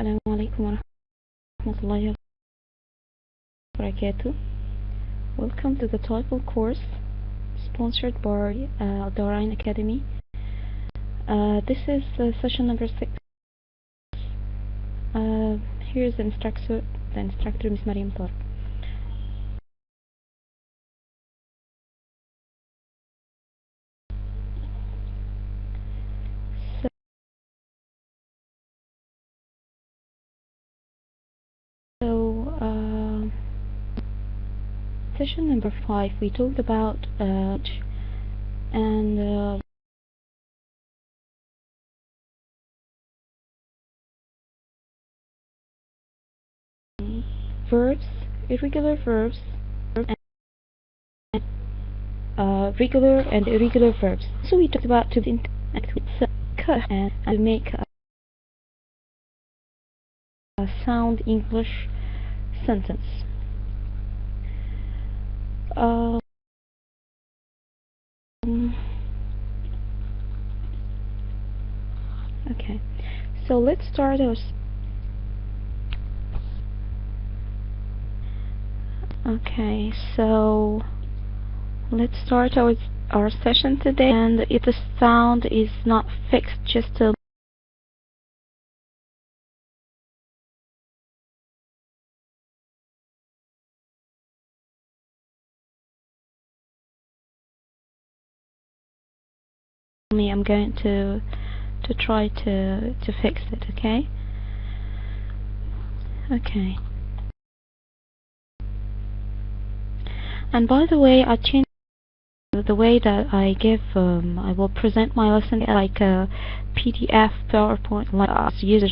السلام عليكم ورحمة الله وبركاته. Welcome to the Toefl course sponsored by الدارين Academy. This is session number 6. Here is the instructor Miss Mariam Tar. Session number 5 we talked about and verbs, irregular verbs, and regular and irregular verbs. So we talked about to cut and to make a sound English sentence. Okay, so let's start our our session today, and if the sound is not fixed, just I'm going to try to fix it. Okay. And by the way, I changed the way that I will present my lesson like a PDF, PowerPoint, like as user.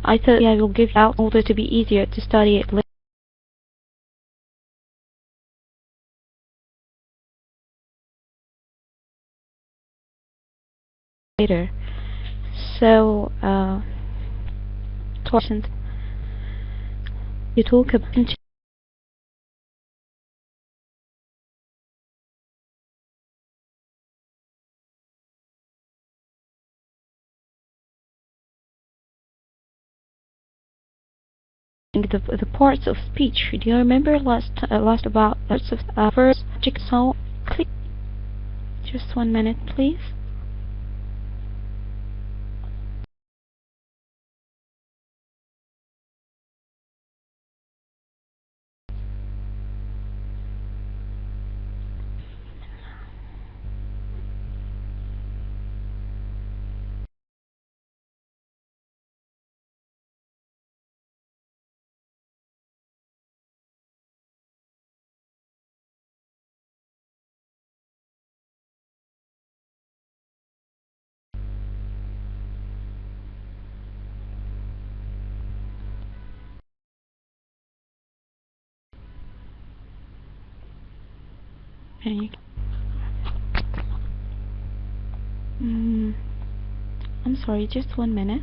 I thought I will give out in order to be easier to study it later. So you talk about the parts of speech. Do you remember last about parts of first object? So just 1 minute, please. I'm sorry, just 1 minute.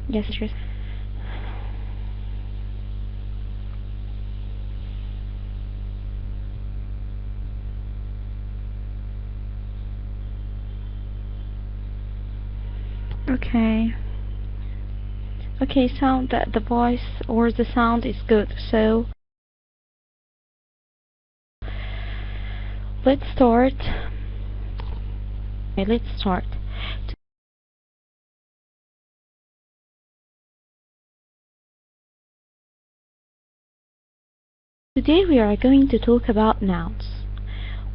Yes, sure. Okay, sound that the voice or the sound is good. So let's start. Today we are going to talk about nouns.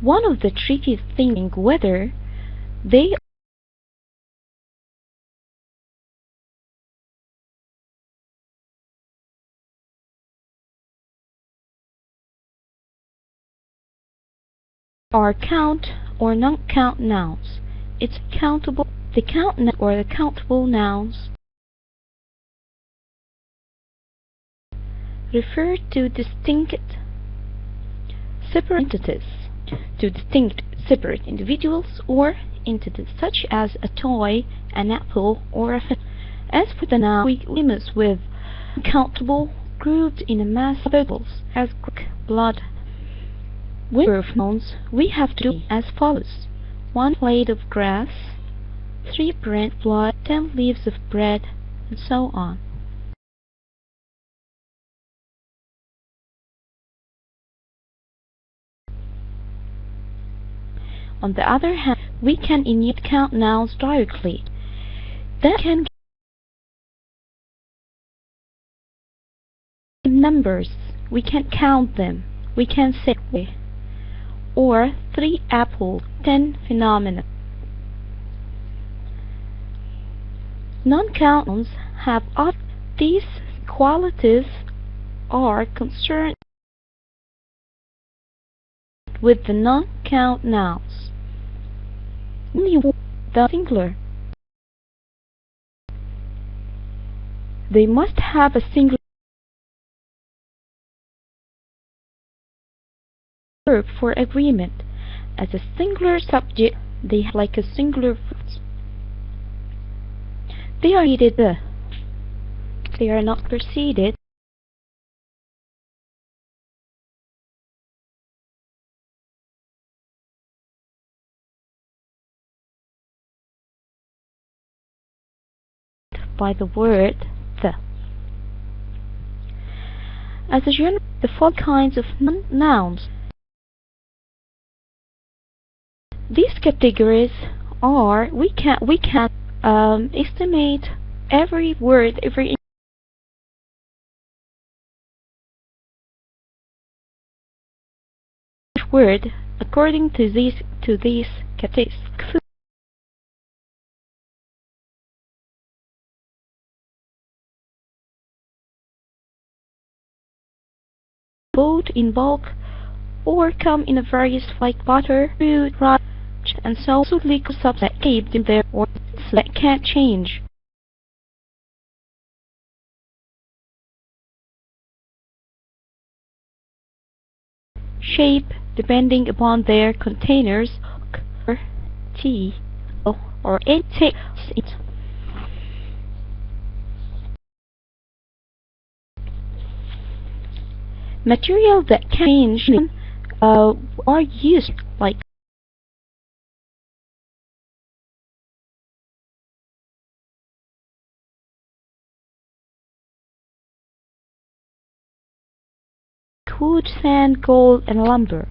One of the tricky things whether they are count or non-count nouns. It's countable. The count or the countable nouns refer to distinct separate entities to distinct separate individuals or entities, such as a toy, an apple, or a fish. As for the noun, we limit with uncountable, grouped in a mass of vegetables, as blood. With of nouns, we have to do as follows: 1 blade of grass, 3 burnt blood, 10 leaves of bread, and so on. On the other hand, we can indeed count nouns directly. That can give numbers. We can count them. We can say, or 3 apples, 10 phenomena. Non-count nouns have all these qualities are concerned with the non-count nouns. Only the singular. They must have a singular verb for agreement. As a singular subject, they have like a singular verb. They are needed. They are not preceded. By the word the. As a general, the following kinds of nouns. These categories are we can estimate every word, every word according to these categories. Both in bulk or come in a various like butter, food, rice, and so on. Liquid substance that kept in there or that can't change. Shape depending upon their containers, or tea, or it takes it. Material that can change are used like wood, sand, gold, and lumber.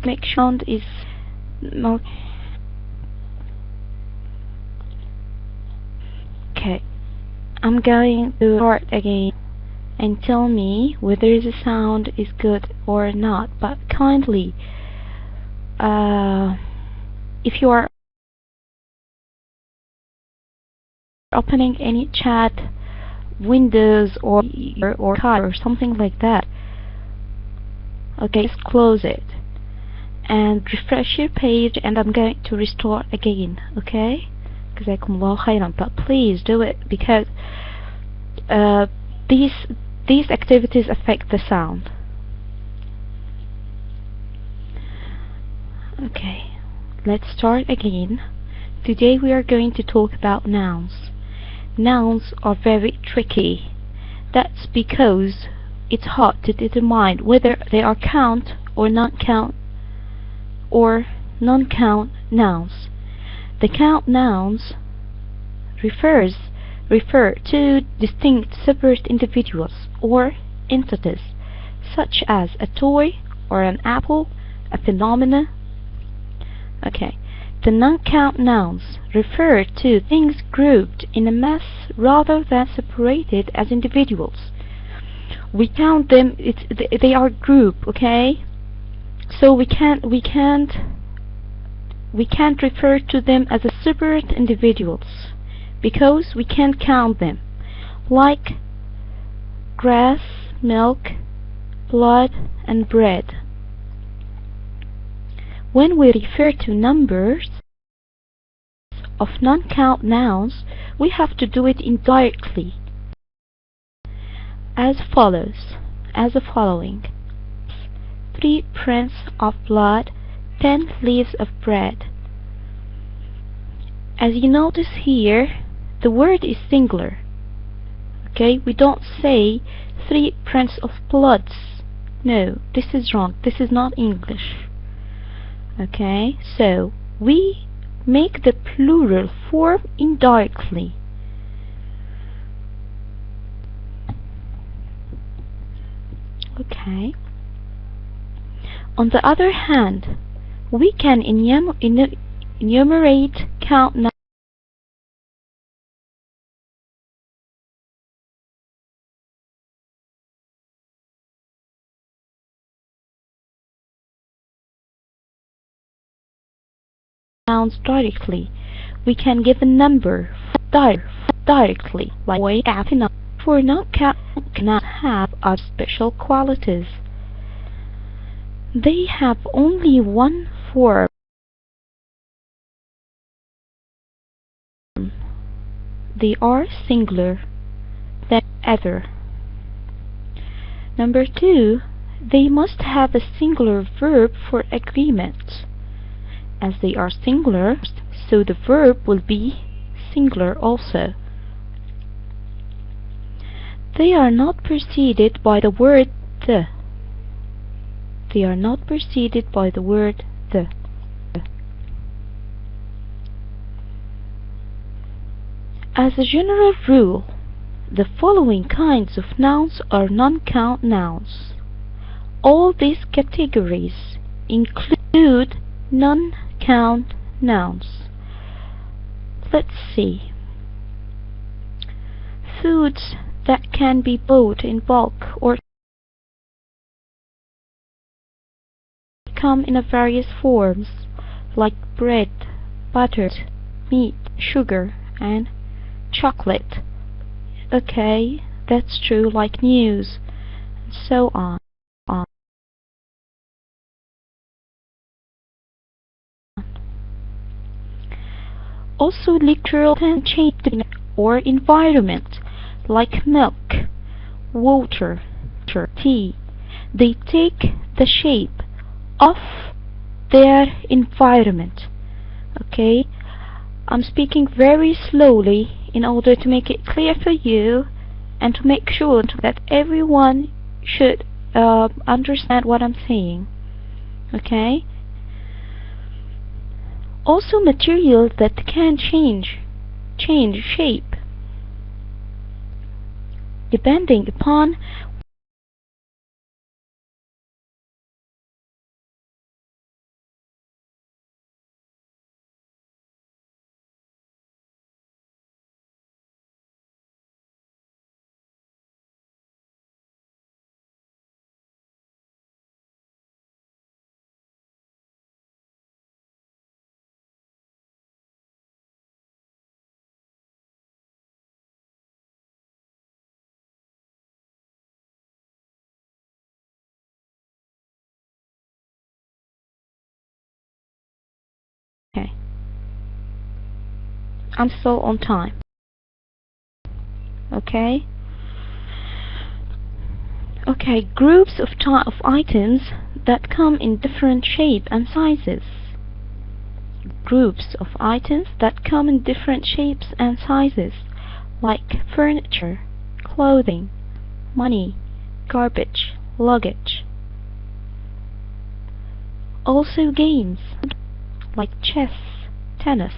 Make sound is more. Okay, I'm going to start again and tell me whether the sound is good or not, but kindly if you are opening any chat windows or car or something like that, okay, just close it and refresh your page, and I'm going to restore again, okay? Jazakumullah khairan, but please do it because these activities affect the sound. Okay, let's start again. Today we are going to talk about nouns. Nouns are very tricky. That's because it's hard to determine whether they are count or non-count nouns. The count nouns refer to distinct separate individuals or entities, such as a toy or an apple, a phenomena. Okay. The non-count nouns refer to things grouped in a mass rather than separated as individuals. We count them; they are group, okay? So we can't refer to them as a separate individuals because we can't count them, like grass, milk, blood, and bread. When we refer to numbers of non-count nouns, we have to do it indirectly, as follows, as the following: 3 prints of blood, 10 leaves of bread. As you notice here, the word is singular. Okay, we don't say 3 prints of bloods. No, this is wrong. This is not English. Okay, so we make the plural form indirectly. Okay. On the other hand, we can enumerate, count nouns directly. We can give a number directly, like way after noun. For non-count cannot have other special qualities. They have only one form. They are singular than ever. Number 2, they must have a singular verb for agreement. As they are singular, so the verb will be singular also. They are not preceded by the word the. They are not preceded by the word the. As a general rule, the following kinds of nouns are non-count nouns. All these categories include non-count nouns. Let's see. Foods that can be bought in bulk or come in various forms, like bread, butter, meat, sugar, and chocolate. Okay, that's true, like news, and so on. Also literal and changing or environment, like milk, water, tea. They take the shape of their environment. Okay, I'm speaking very slowly in order to make it clear for you and to make sure that everyone should understand what I'm saying. Okay. Also materials that can change shape depending upon okay. I'm still on time. Okay. Okay, groups of items that come in different shape and sizes. Groups of items that come in different shapes and sizes, like furniture, clothing, money, garbage, luggage. Also games, like chess, tennis,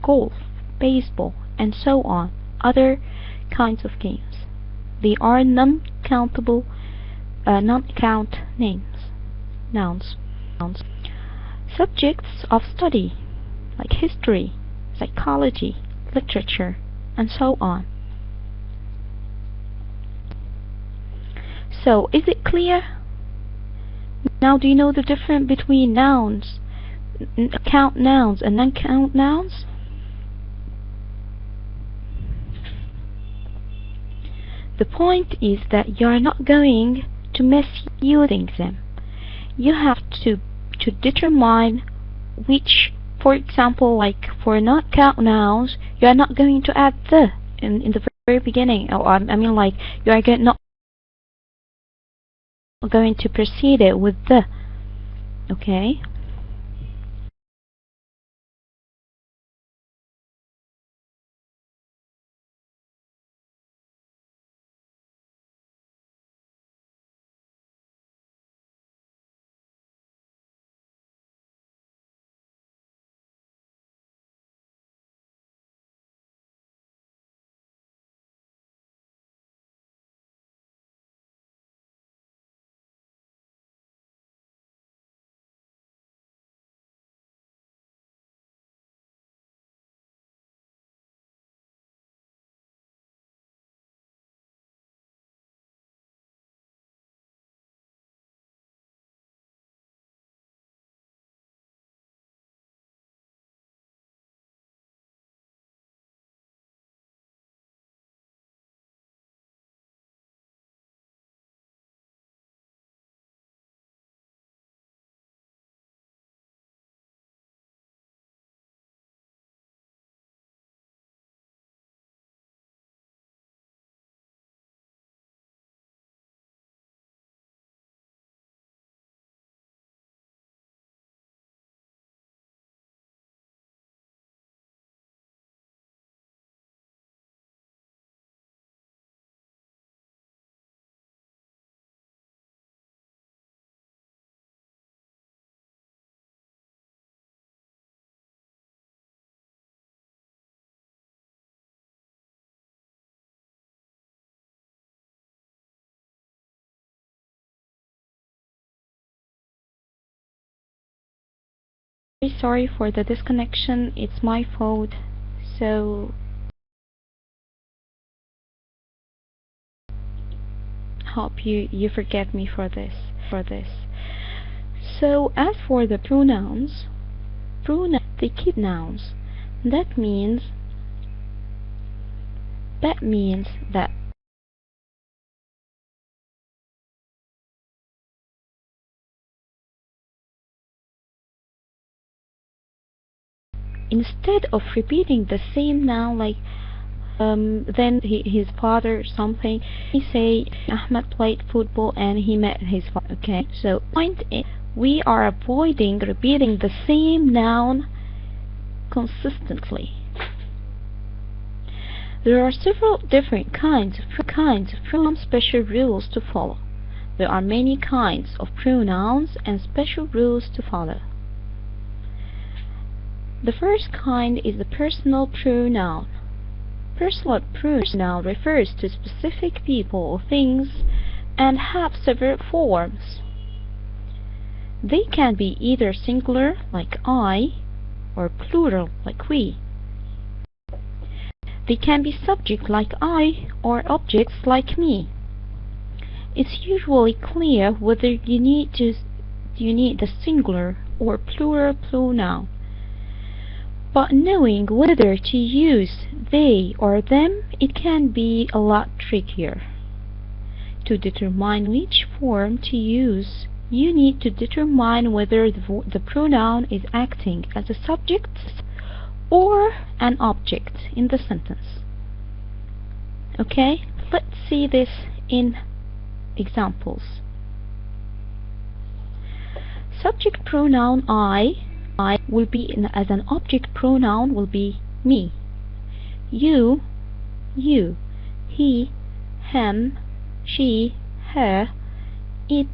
golf, baseball, and so on, other kinds of games. They are non-countable, non-count nouns. Subjects of study, like history, psychology, literature, and so on. So, is it clear? Now, do you know the difference between nouns, count nouns, and non-count nouns? The point is that you are not going to misusing them. You have to determine which, for example, like for non-count nouns, you are not going to add the in the very beginning. Or I mean, like you are not going to precede it with the. Okay. Sorry for the disconnection, it's my fault. So hope you forgive me for this. So as for the pronouns, they keep nouns. That means that instead of repeating the same noun like then his father something, he say Ahmed played football and he met his father. Okay, so point is we are avoiding repeating the same noun consistently. There are several different kinds of pronoun special rules to follow. There are many kinds of pronouns and special rules to follow. The first kind is the personal pronoun. Personal pronoun refers to specific people or things and have several forms. They can be either singular, like I, or plural, like we. They can be subject, like I, or objects, like me. It's usually clear whether you need the singular or plural pronoun. But knowing whether to use they or them, it can be a lot trickier. To determine which form to use, you need to determine whether the pronoun is acting as a subject or an object in the sentence. Okay, let's see this in examples. Subject pronoun I will be as an object pronoun will be me, you, he, him, she, her, it,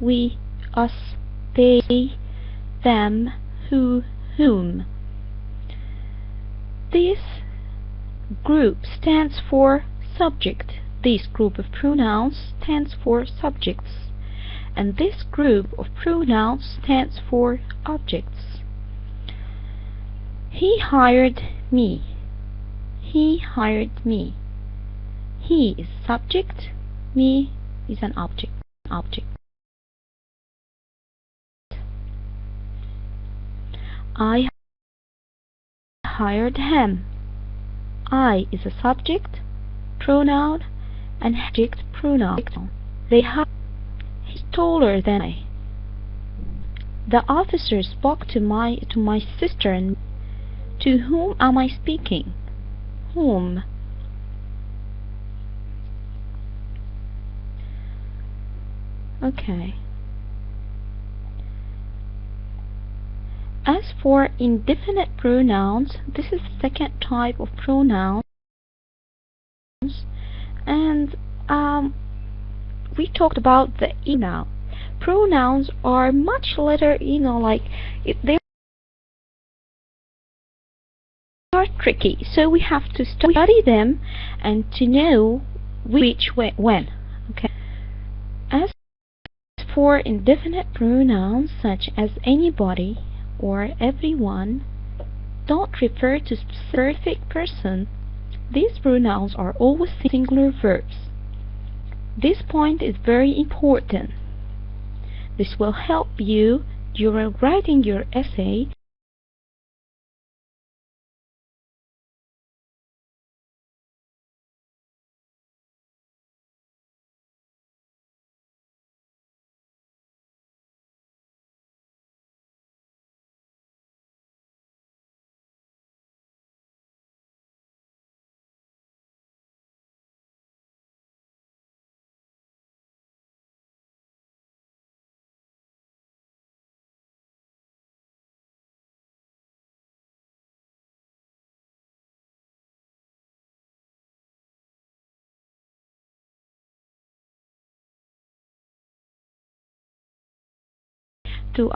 we, us, they, them, whom. This group stands for subject. This group of pronouns stands for subjects, and this group of pronouns stands for objects. He hired me. He hired me. He is subject, me is an object. I hired him. I is a subject, pronoun, and object pronoun. They hired. He's taller than I. The officer spoke to my sister and to whom am I speaking? Whom? Okay. As for indefinite pronouns, this is the second type of pronouns, and we talked about the now. Pronouns are much later, like they are tricky, so we have to study them and to know which when. Okay. As for indefinite pronouns such as anybody or everyone, don't refer to specific person. These pronouns are always singular verbs. This point is very important. This will help you during writing your essay to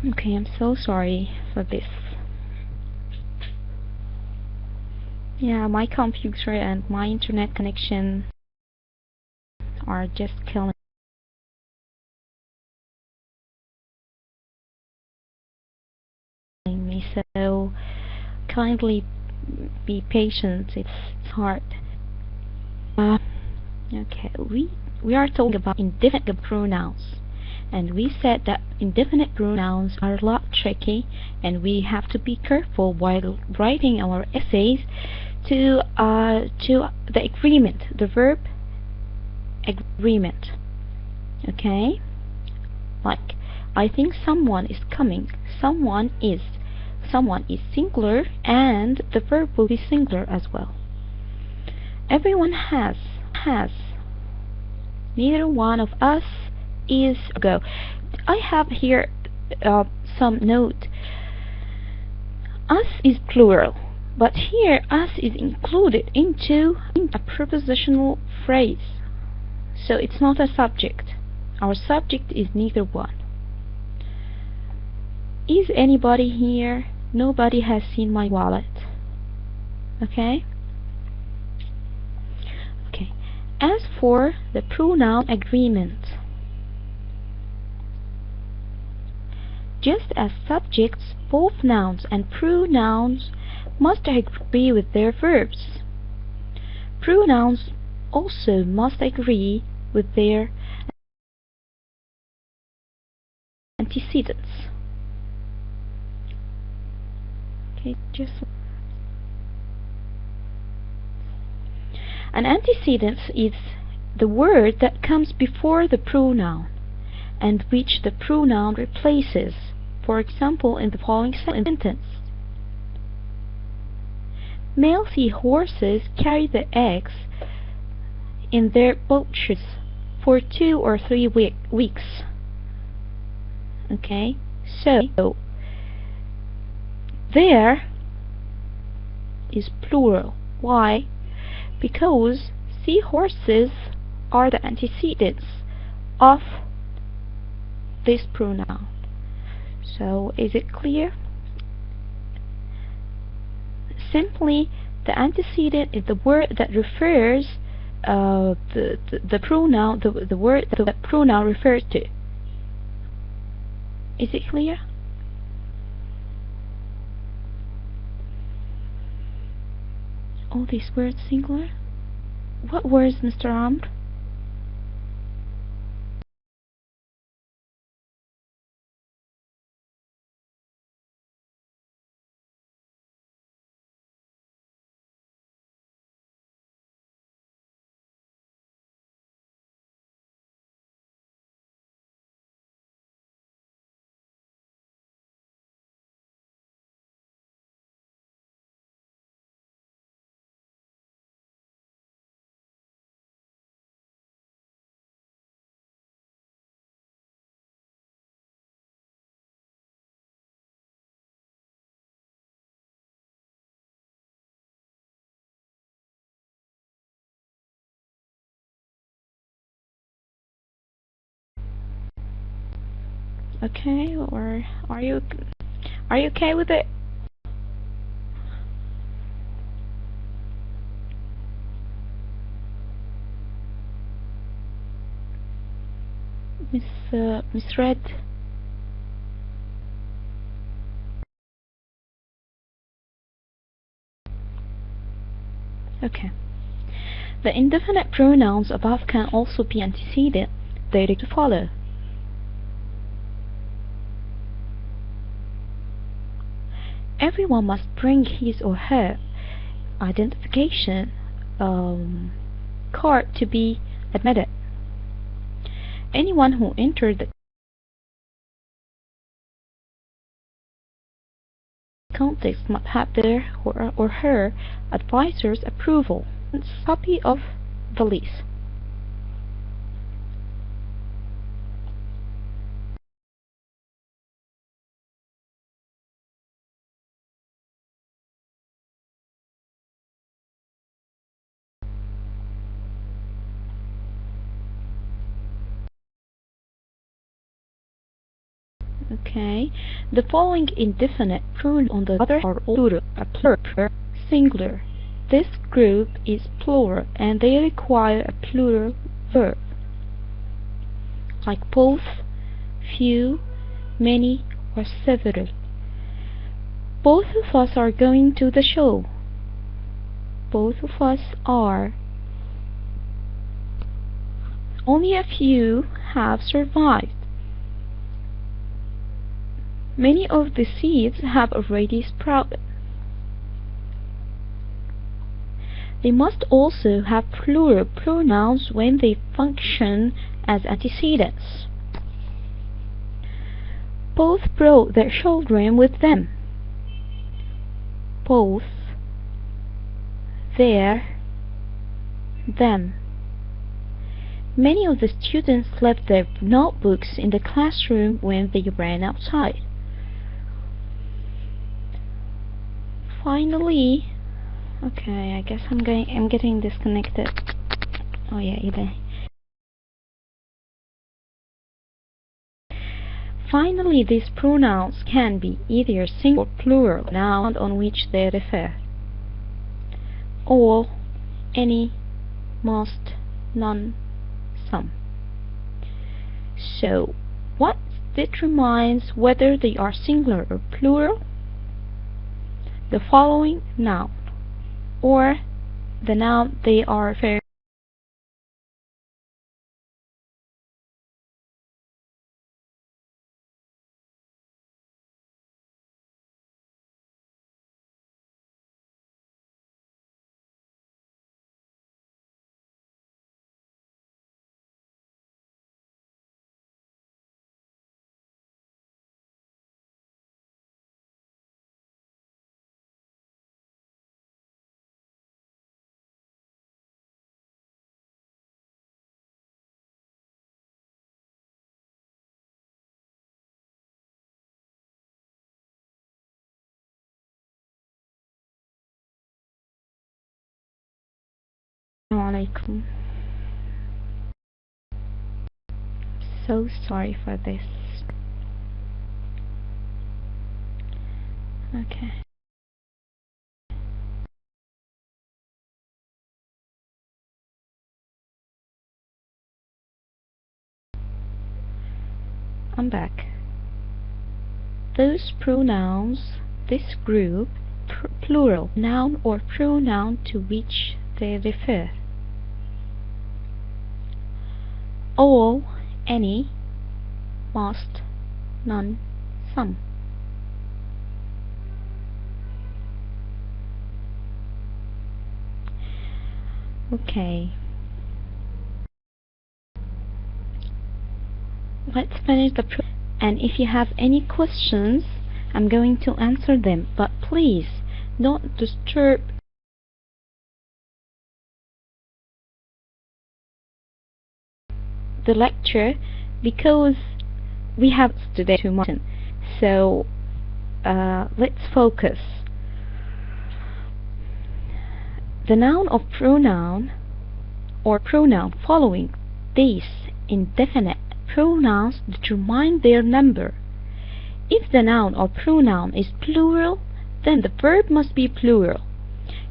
Okay, I'm so sorry for this. Yeah, my computer and my internet connection are just killing me, so kindly be patient. It's hard. Okay, we are talking about indefinite pronouns, and we said that indefinite pronouns are a lot tricky, and we have to be careful while writing our essays to the agreement, the verb agreement. Okay, like I think someone is coming. Someone is singular, and the verb will be singular as well. Everyone has. Neither one of us is go. I have here some note. Us is plural, but here us is included into a prepositional phrase, so it's not a subject. Our subject is neither one. Is anybody here? Nobody has seen my wallet. Okay? Okay. As for the pronoun agreement, just as subjects, both nouns and pronouns must agree with their verbs. Pronouns also must agree with their antecedents. Okay, an antecedent is the word that comes before the pronoun and which the pronoun replaces. For example, in the following sentence: male seahorses carry the eggs in their pouches for 2 or 3 weeks. Okay, so there is plural. Why? Because seahorses are the antecedents of this pronoun. So is it clear? Simply The antecedent is the word that refers the pronoun, the word that the pronoun refers to. Is it clear? All these words singular? What words, Mr. Amr? Okay, or are you okay with it? Miss Red? Okay. The indefinite pronouns above can also be antecedent. They are to follow. Everyone must bring his or her identification card to be admitted. Anyone who entered the context must have their or her advisor's approval and copy of the lease. Okay, the following indefinite pronouns on the other are plural, singular. This group is plural and they require a plural verb, like both, few, many, or several. Both of us are going to the show. Both of us are. Only a few have survived. Many of the seeds have already sprouted. They must also have plural pronouns when they function as antecedents. Both brought their children with them. Both, their, them. Many of the students left their notebooks in the classroom when they ran outside. Finally, okay, I guess I'm getting disconnected. Oh yeah, either. Finally, these pronouns can be either single or plural noun on which they refer. All, any, most, none, some. So, what determines whether they are singular or plural? The following noun, or the noun they are referring. Alaikum. So sorry for this. Okay. I'm back. Those pronouns, this group, plural, noun or pronoun to which they refer. All, any, most, none, some. Okay. Let's finish the and if you have any questions, I'm going to answer them, but please don't disturb the lecture because we have today too much. So let's focus. The noun or pronoun following these indefinite pronouns determine their number. If the noun or pronoun is plural, then the verb must be plural.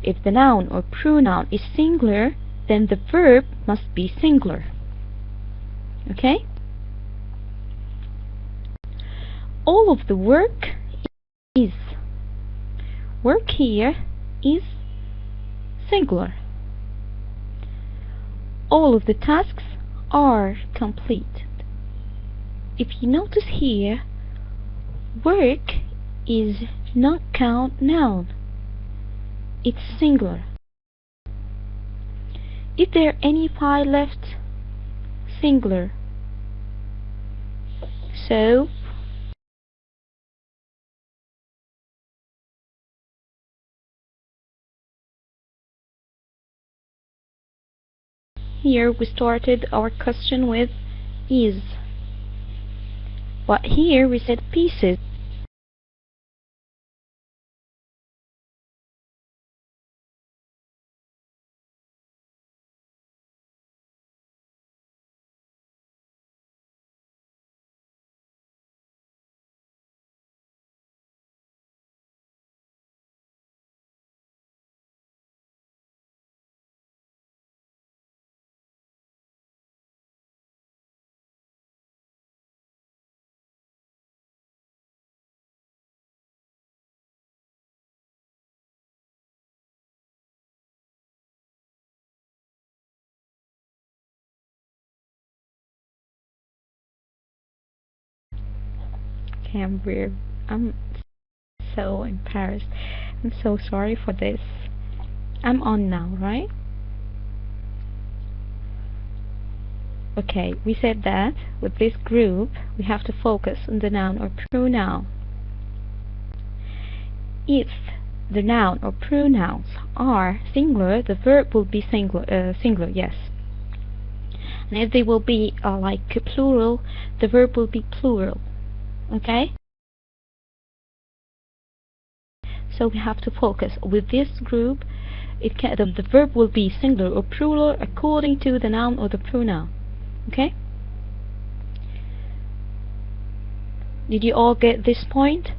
If the noun or pronoun is singular, then the verb must be singular. Okay? All of the work is. Work here is singular. All of the tasks are completed. If you notice here, work is not count noun. It's singular. Is there any pie left? Singular. So here we started our question with is, but here we said pieces. Okay, I'm so embarrassed. I'm so sorry for this. I'm on now, right? Okay, we said that with this group we have to focus on the noun or pronoun. If the noun or pronouns are singular, the verb will be singular, yes. And if they will be like plural, the verb will be plural. Okay? So we have to focus with this group. The verb will be singular or plural according to the noun or the pronoun. Okay? Did you all get this point?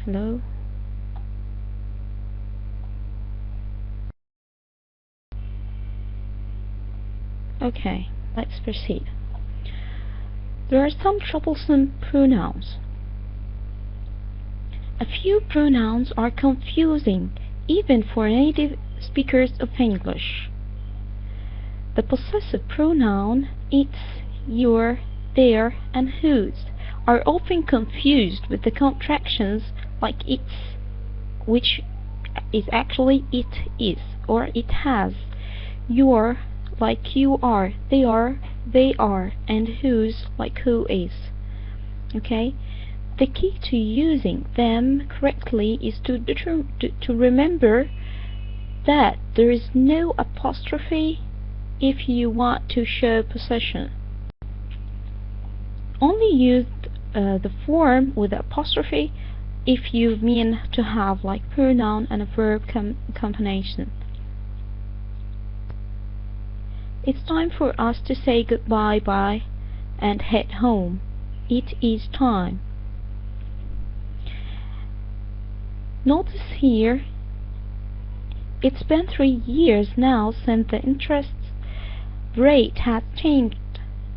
Hello? Okay, let's proceed. There are some troublesome pronouns. A few pronouns are confusing even for native speakers of English. The possessive pronoun its, your, their, and whose are often confused with the contractions like its, which is actually it is or it has, your like you are, they are, and whose like who is. Okay? The key to using them correctly is to remember that there is no apostrophe if you want to show possession. Only use the form with the apostrophe if you mean to have like pronoun and a verb combination. It's time for us to say goodbye and head home. It is time. Notice here, it's been 3 years now since the rate has changed.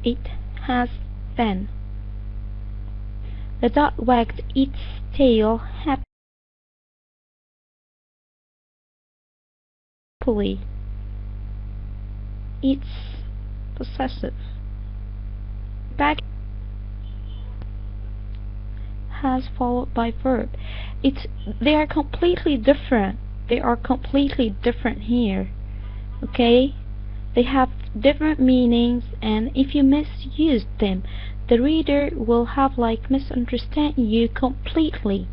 It has been. The dog wagged its tail happily. It's possessive. Back has followed by verb. They are completely different. They are completely different here. Okay? They have different meanings, and if you misuse them, the reader will have misunderstand you completely.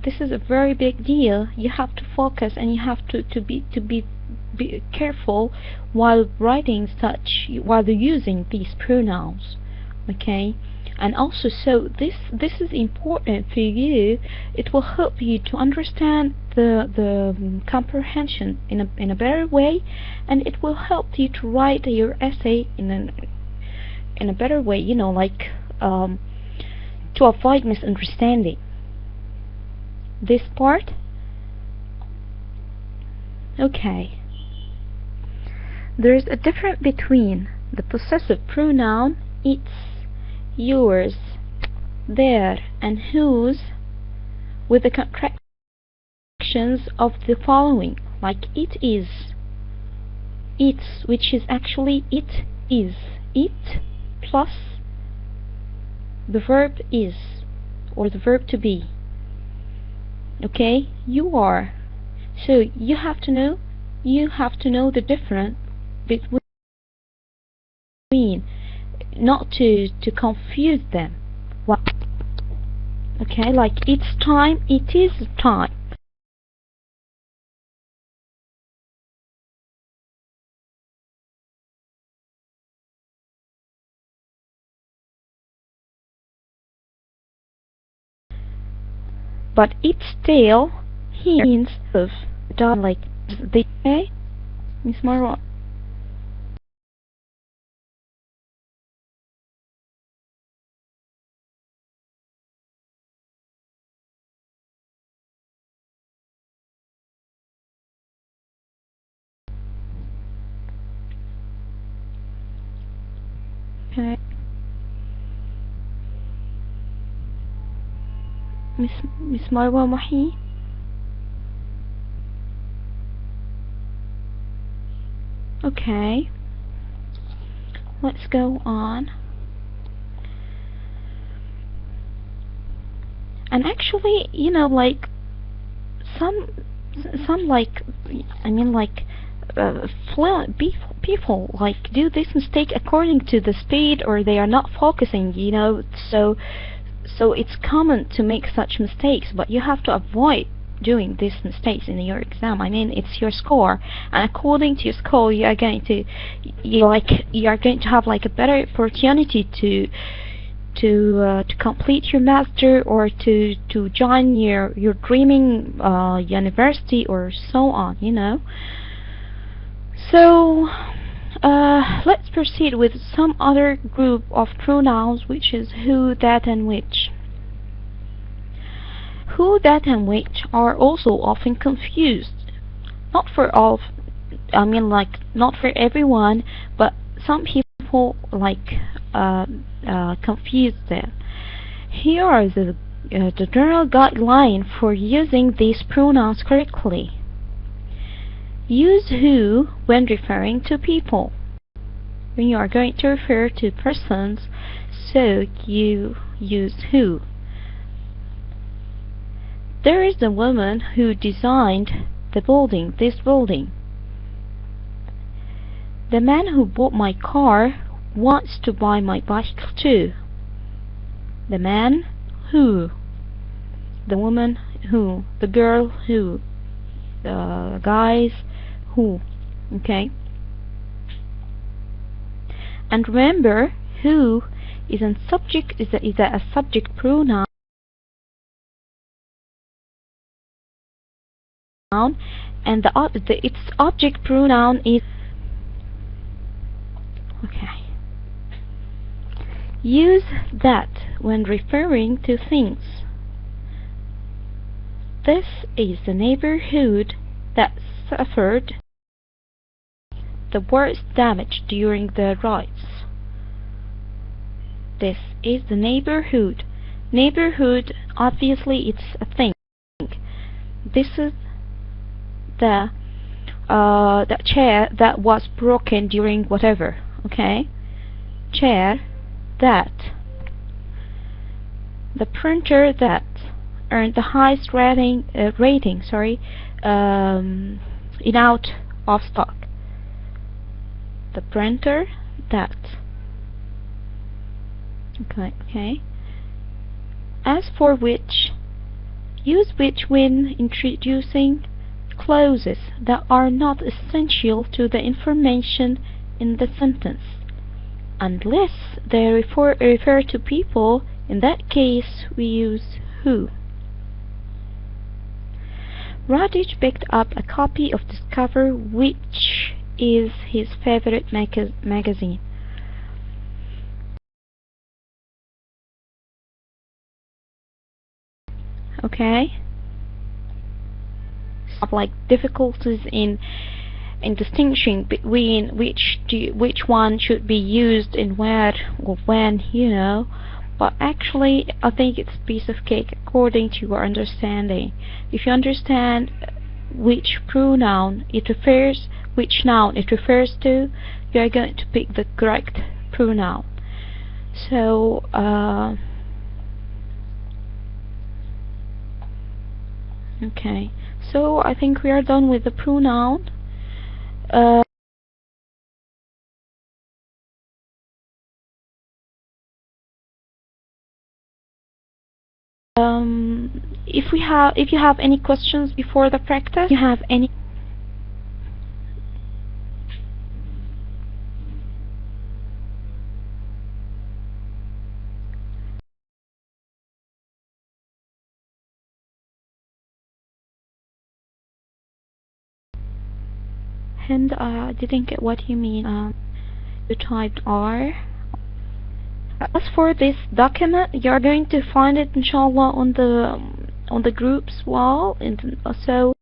This is a very big deal. You have to focus, and you have to be careful while writing while using these pronouns. Okay? And also, so this is important for you. It will help you to understand the comprehension in a better way, and it will help you to write your essay in a better way, to avoid misunderstanding. This part. Okay. There's a difference between the possessive pronoun its, yours, their, and whose with the contractions of the following, like it is, its, which is actually it is, it plus the verb is, or the verb to be. Okay, you are. So you have to know the difference between, not to confuse them. Okay, like it's time, it is time. But its tail hints of dog, like they say, Miss Marwa. Okay. Miss Marwa Mahi. Okay. Let's go on. And actually, some fluent people do this mistake according to the speed, or they are not focusing, so it's common to make such mistakes, but you have to avoid doing these mistakes in your exam. It's your score, and according to your score, you are going to have a better opportunity to complete your master, or to join your dreaming university, or so on. So let's proceed with some other group of pronouns, which is who, that, and which. Who, that, and which are also often confused. Not for all, not for everyone, but some people confuse them. Here are the general guideline for using these pronouns correctly. Use who when referring to people. When you are going to refer to persons, so you use who. There is the woman who designed this building. The man who bought my car wants to buy my bicycle too. The man who. The woman who. The girl who. The guys who. Okay? And remember, who is a subject pronoun, and its object pronoun is. Okay. Use that when referring to things. This is the neighborhood that suffered the worst damage during the riots? This is the neighborhood. Neighborhood, obviously it's a thing. This is the chair that was broken during whatever, okay? Chair that. The printer that earned the highest rating, in out of stock. The printer that. Okay. As for which, use which when introducing clauses that are not essential to the information in the sentence, unless they refer to people. In that case, we use who. Radish picked up a copy of Discover, which is his favorite magazine. Okay. Like difficulties in distinguishing between which one should be used in where or when, you know. But actually, I think it's a piece of cake according to your understanding. If you understand which pronoun it refers, which noun it refers to, you are going to pick the correct pronoun. So, okay. So I think we are done with the pronoun. If you have any questions before the practice, you have any? And I didn't get what you mean. You typed R. As for this document, you're going to find it inshallah on the groups wall, and so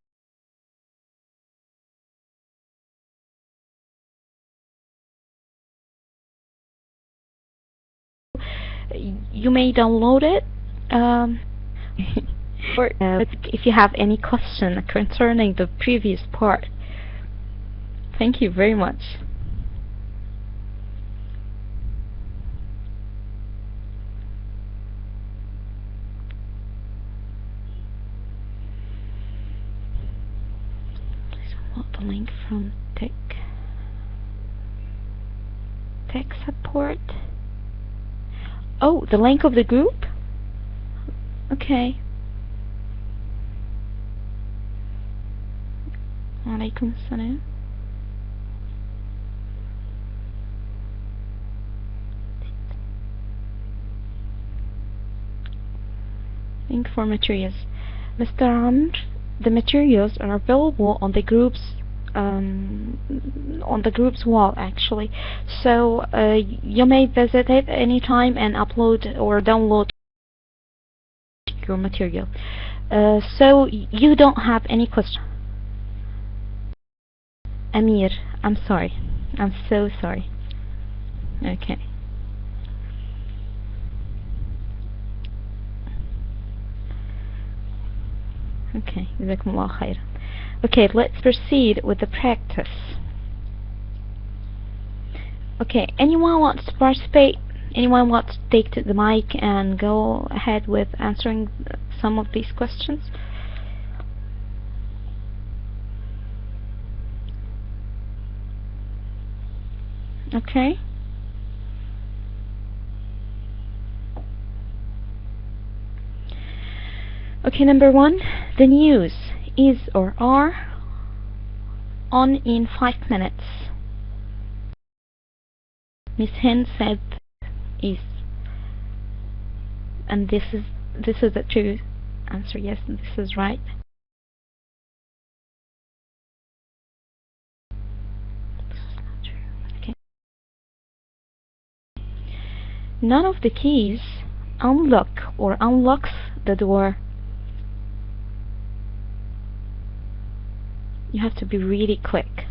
you may download it. Or if you have any question concerning the previous part. Thank you very much. The link from tech support. Oh, the link of the group? Okay. Alaikum salam. Link for materials. Mr. Amr, the materials are available on the group's wall actually. So you may visit it anytime and upload or download your material. So you don't have any question. Amir, I'm sorry. I'm so sorry. Okay. Okay, jazakumullah khair. Okay, let's proceed with the practice. Okay, anyone wants to participate? Anyone wants to take to the mic and go ahead with answering some of these questions? Okay. Okay, number one, the news is or are on in 5 minutes. Miss Hind said is, and this is the true answer. Yes, this is right. This is not true. Okay. None of the keys unlock or unlocks the door. You have to be really quick.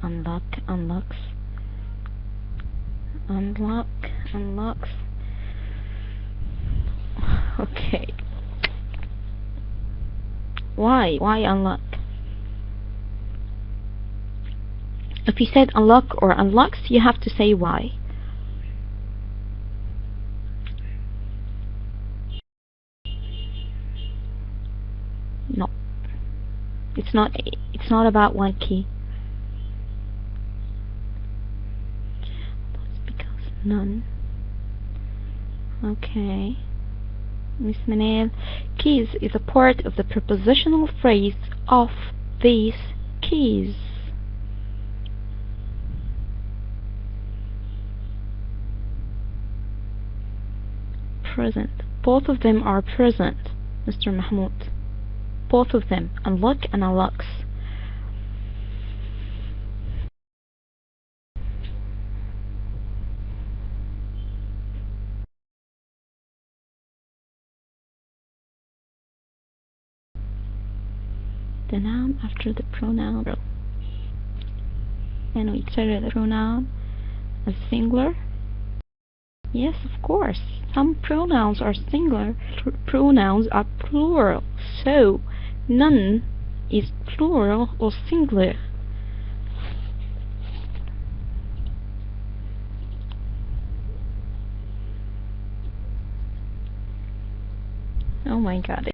unlocks, unlocks. Okay. Why unlock? If you said unlock or unlocks, you have to say why. No. It's not about one key. That's because none. Okay. Miss Manel, keys is a part of the prepositional phrase of these keys. Present. Both of them are present, Mr. Mahmoud. Both of them, unlock and unlocks. The noun after the pronoun. And we treat the pronoun as singular. Yes, of course. Some pronouns are singular, pronouns are plural. So, none is plural or singular. Oh my god.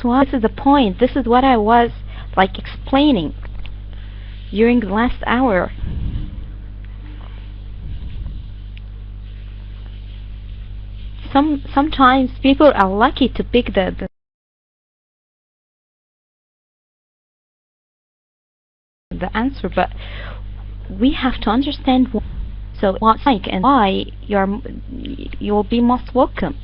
So this is the point. This is what I was like explaining during the last hour. Sometimes people are lucky to pick the answer, but we have to understand what, so what's like and why you'll be most welcome.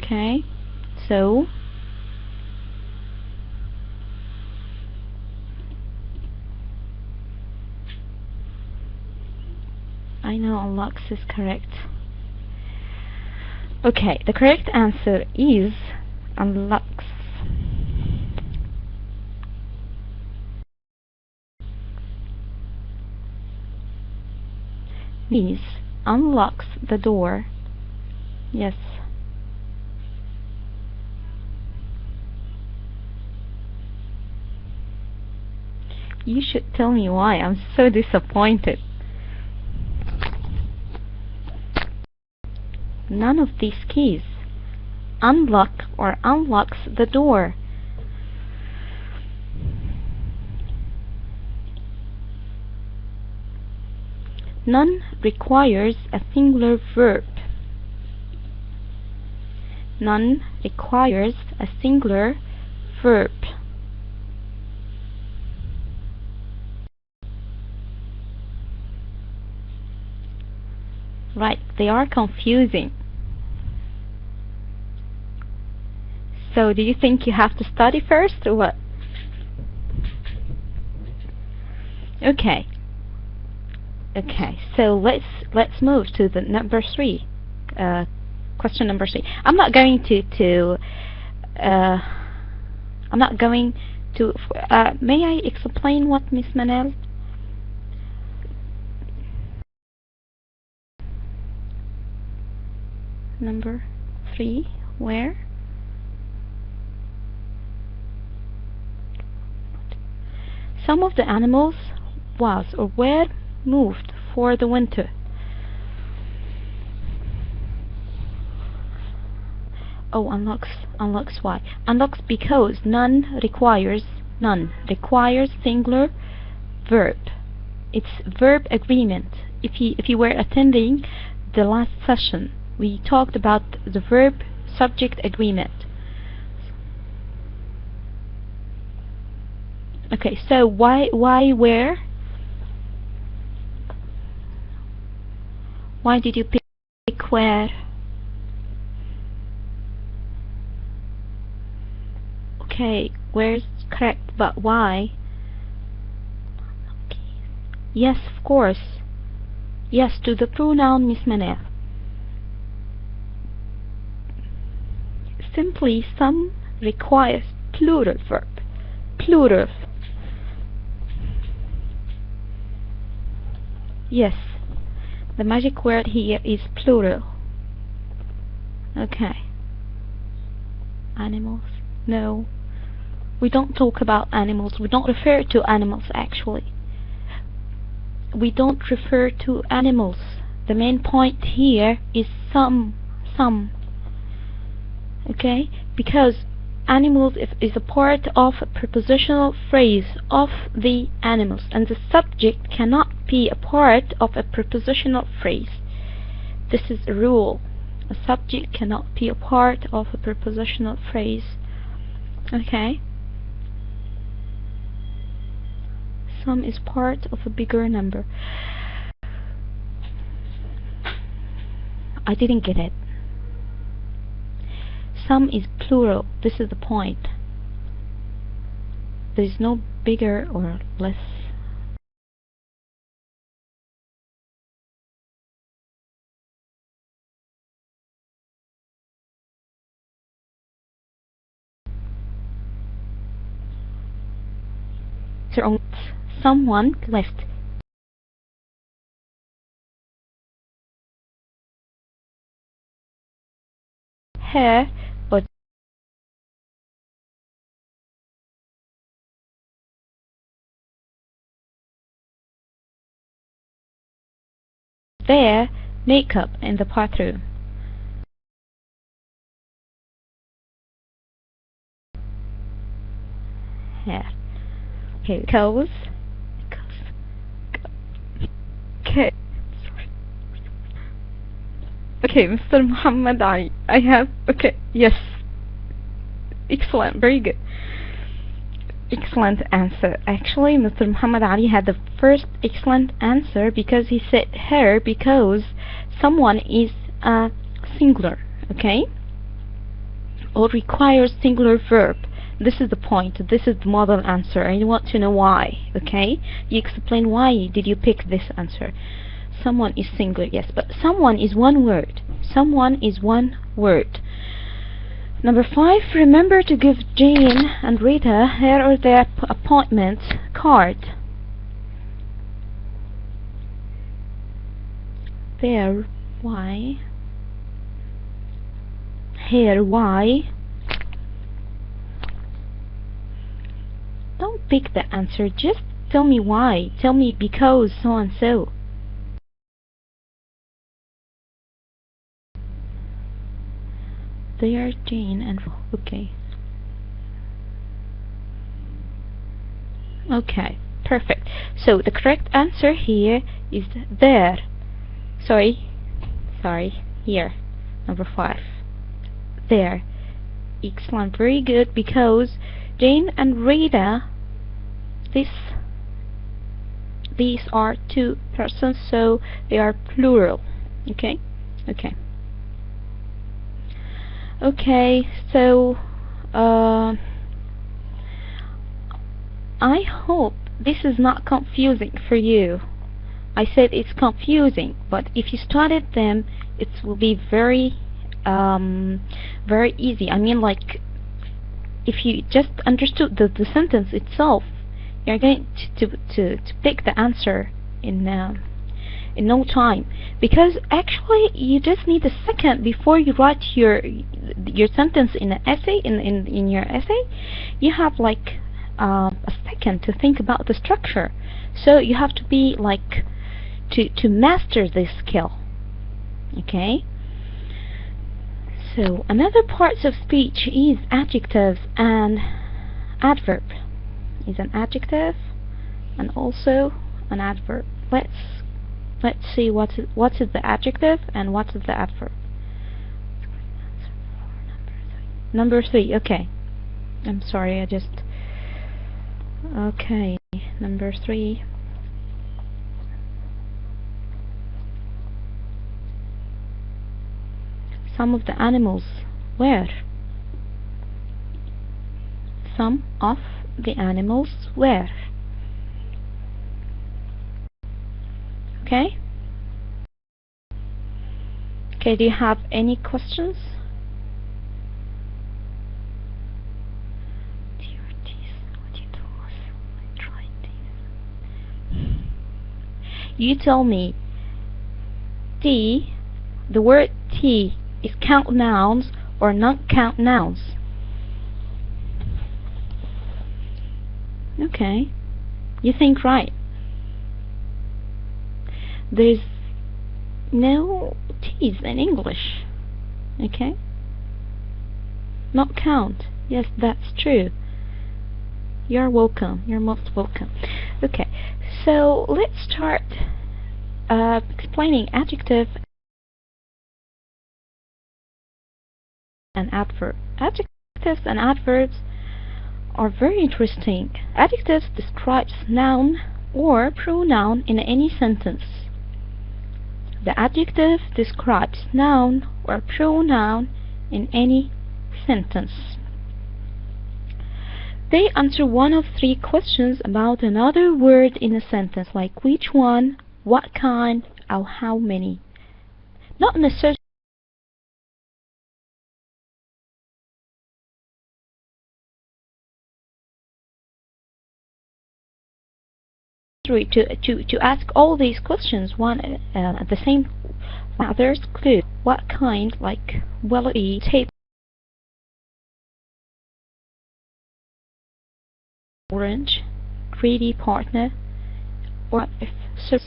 Okay, so I know unlocks is correct. Okay, the correct answer is unlocks. Means unlocks the door. Yes. You should tell me why. I'm so disappointed. None of these keys unlock or unlocks the door. None requires a singular verb. None requires a singular verb. Right, they are confusing. So do you think you have to study first or what? Okay. Okay, so let's move to the number 3. Question number 3. I'm not going to may I explain what Miss Manel? Number 3, where? Some of the animals was or were moved for the winter. Oh, unlocks why? Unlocks because none requires singular verb. It's verb agreement. If you were attending the last session, we talked about the verb subject agreement. Okay, so why where? Why did you pick where? Okay, where's correct, but why? Yes, of course. Yes, to the pronoun Miss Manaf. Simply some requires plural verb. Plural. Yes, the magic word here is plural. Okay. Animals? No. We don't talk about animals. We don't refer to animals actually. We don't refer to animals. The main point here is some. Okay? Because animals is a part of a prepositional phrase of the animals, and the subject cannot be a part of a prepositional phrase. This is a rule. A subject cannot be a part of a prepositional phrase. Okay? Some is part of a bigger number. I didn't get it. Some is plural. This is the point. There is no bigger or less. Someone left. Her, but their makeup in the bathroom. Hair. Okay, goes. Okay. Okay, Mr. Muhammad Ali. I have. Okay, yes. Excellent, very good. Excellent answer. Actually, Mr. Muhammad Ali had the first excellent answer because he said her because someone is a singular, okay? Or requires singular verb. This is the point. This is the model answer. I want to know why, okay? You explain why did you pick this answer. Someone is singular, yes, but someone is one word. Someone is one word. Number 5, remember to give Jane and Rita her or their appointment card. There, why? Here, why? Don't pick the answer, just tell me why. Tell me because so and so. They are Jane and okay. Okay, perfect. So the correct answer here is there. Sorry, here. Number 5. There. Excellent, very good, because Jane and Rita, these are 2 persons, so they are plural. Okay? Okay. Okay, so I hope this is not confusing for you. I said it's confusing, but if you studied them, it will be very easy. I mean, like, if you just understood the sentence itself, you're going to pick the answer in no time, because actually you just need a second before you write your sentence in an essay. In your essay, you have like a second to think about the structure, so you have to be like to master this skill. Okay, so another parts of speech is adjectives and adverb. Is an adjective and also an adverb. Let's see what is the adjective and what is the adverb. Number 3. Okay, I'm sorry, I just Okay, number 3. Some of the animals were. Some of the animals were. Okay? Okay, do you have any questions? You tell me, the word T is count nouns or non-count nouns? Okay, you think right. There's no T's in English. Okay? Not count. Yes, that's true. You're welcome. You're most welcome. Okay, so let's start explaining adjective and adverb. Adjectives and adverbs are very interesting. Adjectives describes noun or pronoun in any sentence. The adjective describes noun or pronoun in any sentence. They answer one of 3 questions about another word in a sentence, like which one, what kind, or how many. Not necessarily to ask all these questions one at the same. Others clue what kind, like will it be tape, orange, greedy partner, or if so.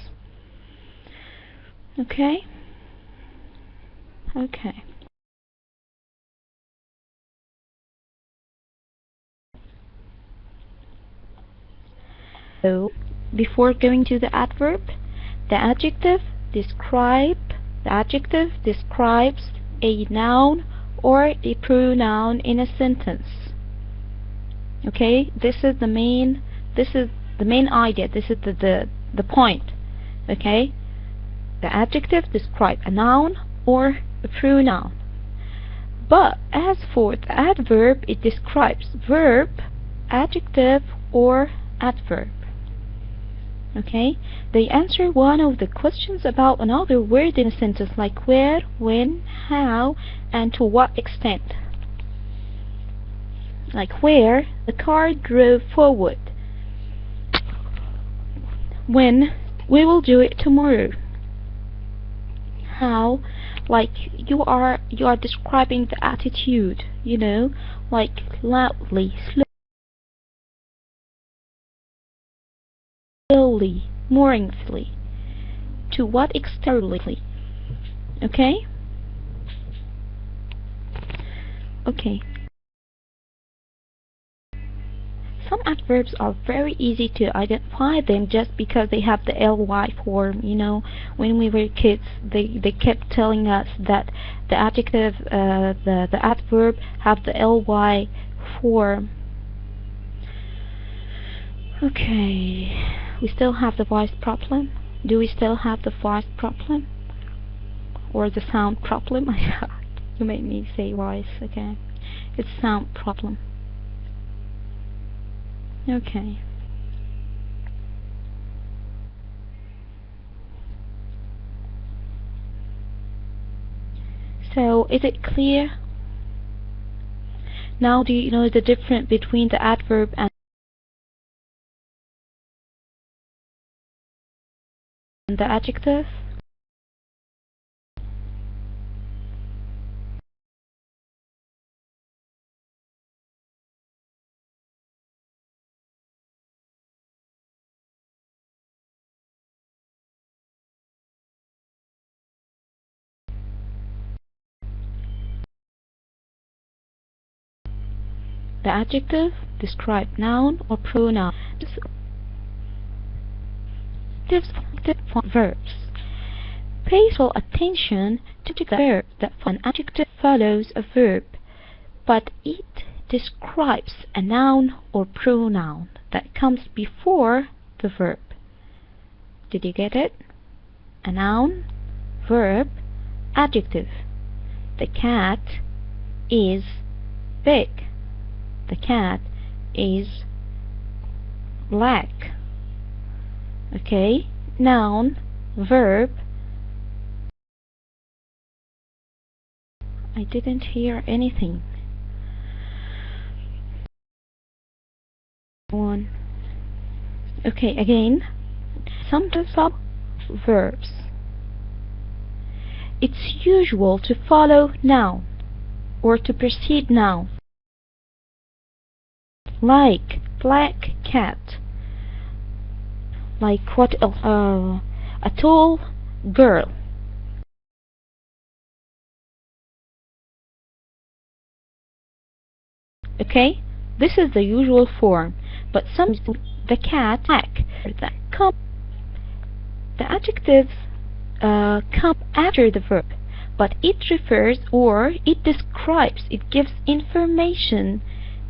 Okay. Okay. So before going to the adverb, the adjective describes a noun or a pronoun in a sentence. Okay, this is the main idea. This is the point. Okay, the adjective describes a noun or a pronoun. But as for the adverb, it describes verb, adjective, or adverb. Okay, they answer one of the questions about another word in a sentence, like where, when, how, and to what extent. Like where, the car drove forward. When, we will do it tomorrow. How, like you are describing the attitude, you know, like loudly, slowly, mournfully. To what externally. Okay? Okay. Some adverbs are very easy to identify them just because they have the ly form. You know, when we were kids, they kept telling us that the adjective, the adverb have the ly form. Okay, we still have the voice problem. Do we still have the voice problem? Or the sound problem? You made me say voice. Okay, it's sound problem. Okay. So, is it clear? Now do you know the difference between the adverb and the adjective? The adjective describes noun or pronoun. Verbs. Pay full attention to the verb that an adjective follows a verb, but it describes a noun or pronoun. that comes before the verb. Did you get it? A noun, verb, adjective. The cat is big. The cat is black. Okay, noun, verb. I didn't hear anything. One. Okay, again, some verbs. It's usual to follow noun or to precede noun, like black cat, like what else? A tall girl. Okay, this is the usual form, but sometimes the cat, black, that come, the adjectives come after the verb, but it refers or it describes, it gives information.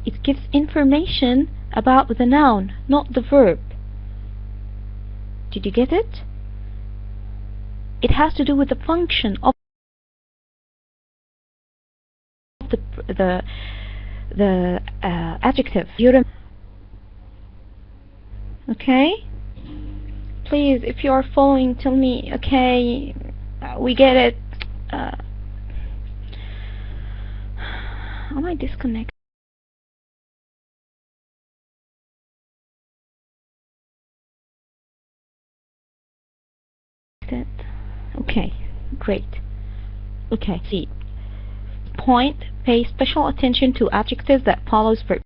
It gives information about the noun, not the verb. Did you get it? It has to do with the function of the adjective. Okay? Please, if you are following, tell me, okay, we get it. Am I disconnected? Okay, great. Okay, see. Point, pay special attention to adjectives that follows verb.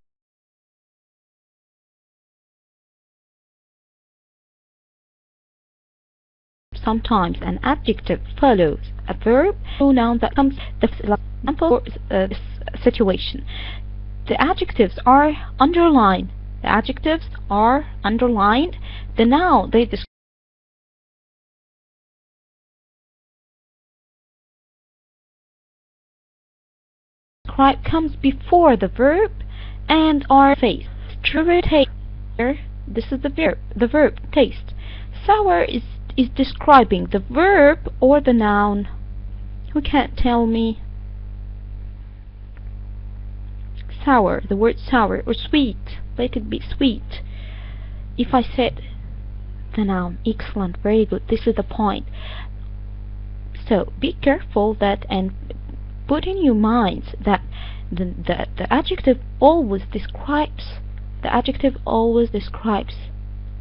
Sometimes an adjective follows a verb, noun that comes the example this situation. The adjectives are underlined. The adjectives are underlined. The noun they describe comes before the verb and are faced. Taste. This is the verb taste. Sour is describing the verb or the noun. Who can't tell me? Sour, the word sour, or sweet. Let it be sweet. If I said the noun, excellent, very good, this is the point. So be careful that and put in your minds that the adjective always describes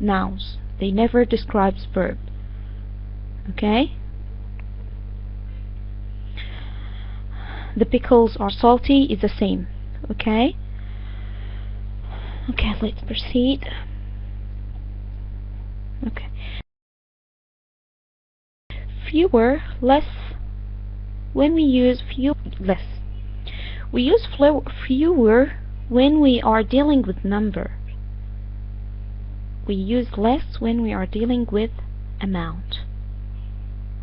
nouns. They never describes verb. Okay? The pickles are salty is the same. Okay? Okay, let's proceed. Okay. Fewer, less. When we use less. We use fewer when we are dealing with number. We use less when we are dealing with amount.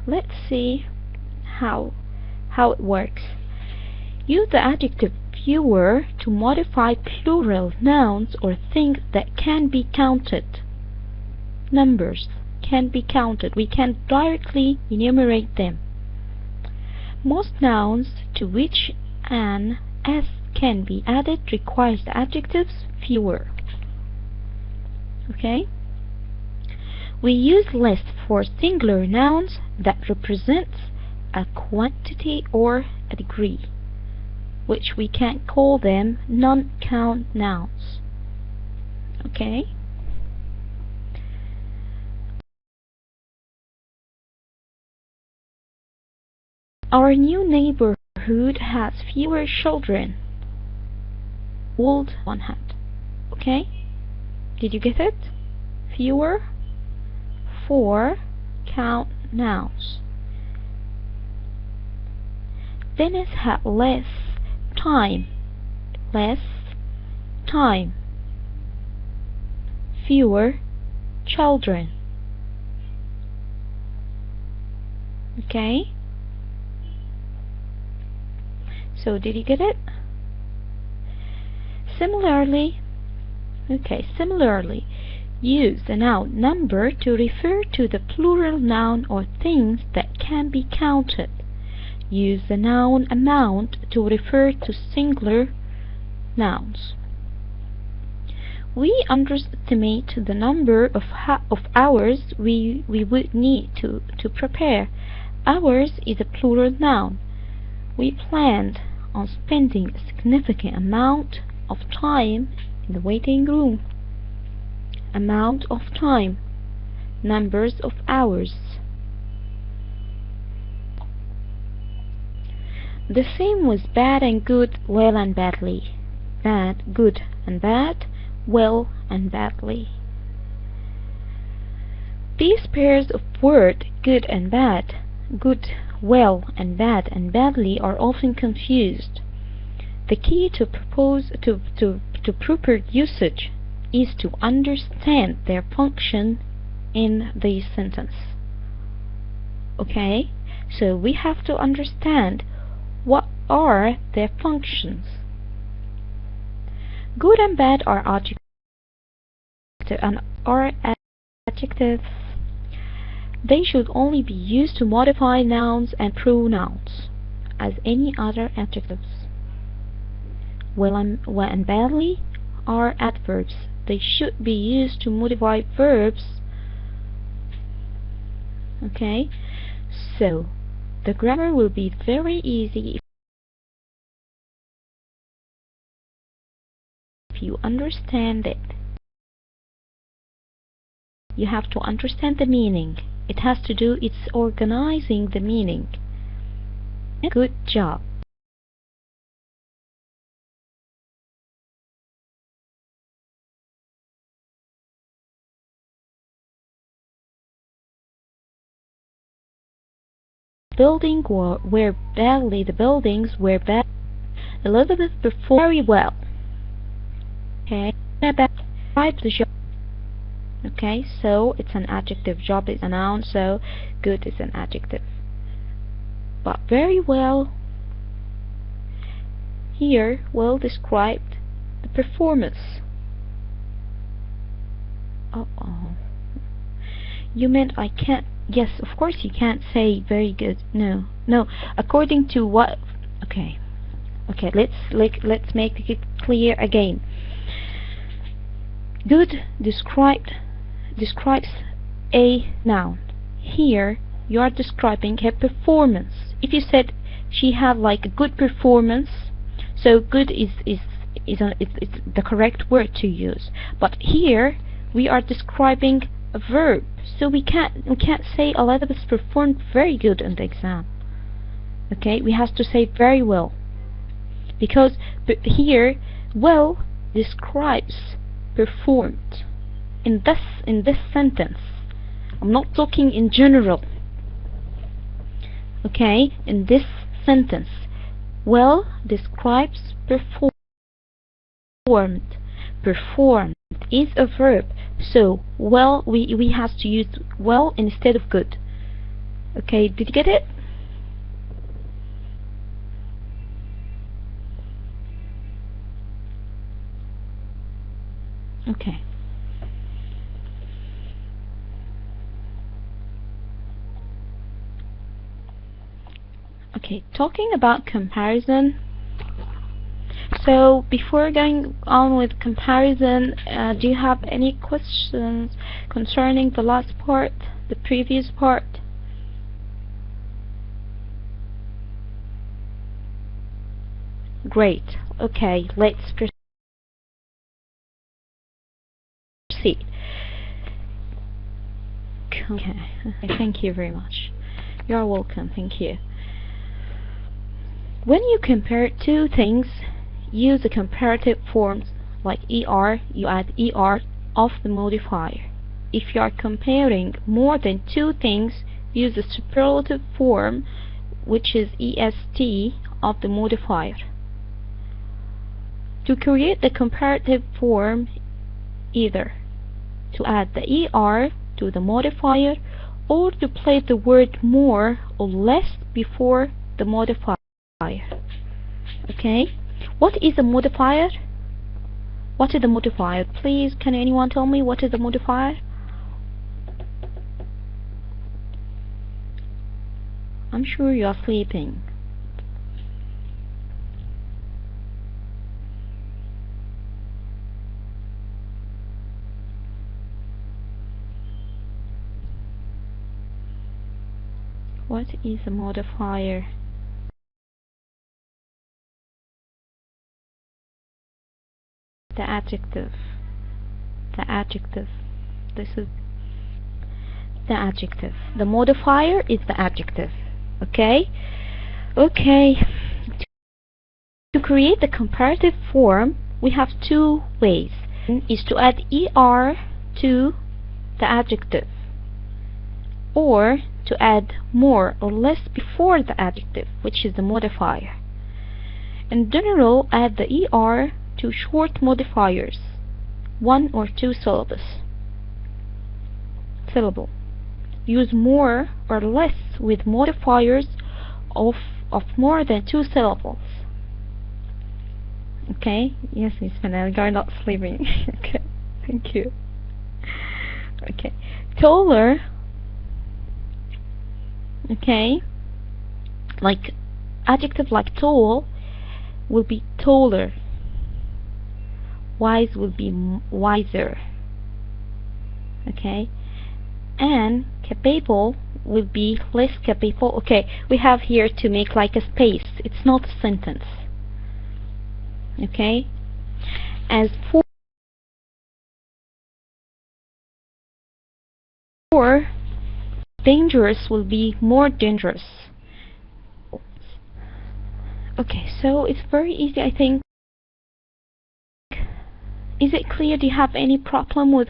Let's see how it works. Use the adjective fewer to modify plural nouns or things that can be counted. Numbers can be counted. We can directly enumerate them. Most nouns to which an s can be added requires the adjectives fewer. Okay? We use less for singular nouns that represents a quantity or a degree, which we can call them non-count nouns. Okay? Our new neighborhood has fewer children. Old one had. Okay? Did you get it? Fewer, for, count nouns. Dennis had less time. Less time. Fewer children. Okay? So did you get it? Similarly, Okay, similarly, use the noun number to refer to the plural noun or things that can be counted. Use the noun amount to refer to singular nouns. We underestimate the number of hours we would need to prepare. Hours is a plural noun. We planned on spending a significant amount of time in the waiting room. Amount of time, numbers of hours. The same with bad and good, well and badly. Bad, good and bad, well and badly. These pairs of words, good and bad, good, well and badly, are often confused. The key to proper usage is to understand their function in the sentence. Okay, so we have to understand what are their functions. Good and bad are adjectives. They should only be used to modify nouns and pronouns as any other adjectives. Well and badly are adverbs. They should be used to modify verbs. Okay, so the grammar will be very easy if you understand it. You have to understand the meaning. It has to do, it's organizing the meaning. Good job. Were badly. The buildings were bad. Elizabeth performed very well. Okay, describe the job. Okay, so it's an adjective. Job is a noun, so good is an adjective. But very well, here, well described the performance. You meant I can't. Yes, of course you can't say very good. No. According to what? Okay. Let's make it clear again. Good describes a noun. Here you are describing her performance. If you said she had like a good performance, so good is the correct word to use. But here we are describing a verb, so we can't say Elizabeth performed very good in the exam. Okay, we have to say very well, because here well describes performed in this sentence. I'm not talking in general. Okay, in this sentence, well describes performed. Performed is a verb, so well we have to use well instead of good. Okay, did you get it? Okay. Okay, talking about comparison. So before going on with comparison, do you have any questions concerning the last part, the previous part? Great. Okay, let's proceed. Okay, thank you very much. You're welcome, thank you. When you compare two things, use the comparative forms like ER. You add ER of the modifier. If you are comparing more than two things, use the superlative form, which is EST of the modifier. To create the comparative form, either to add the ER to the modifier or to place the word more or less before the modifier. Okay, what is a modifier? What is the modifier? Please, can anyone tell me what is the modifier? I'm sure you are sleeping. What is a modifier? The adjective. The adjective. This is the adjective. The modifier is the adjective. Okay? Okay. To create the comparative form, we have two ways. One is to add er to the adjective, or to add more or less before the adjective, which is the modifier. In general, add the er to short modifiers, 1 or 2 syllable. Use more or less with modifiers of more than 2 syllables. Okay? Yes, Miss Manel, you're not sleeping. Okay, thank you. Okay, taller. Okay, like adjective like tall will be taller. Wise will be wiser. Okay, and capable will be less capable. Okay, we have here to make like a space. It's not a sentence. Okay, as for dangerous will be more dangerous. Okay, so it's very easy, I think. Is it clear? Do you have any problem with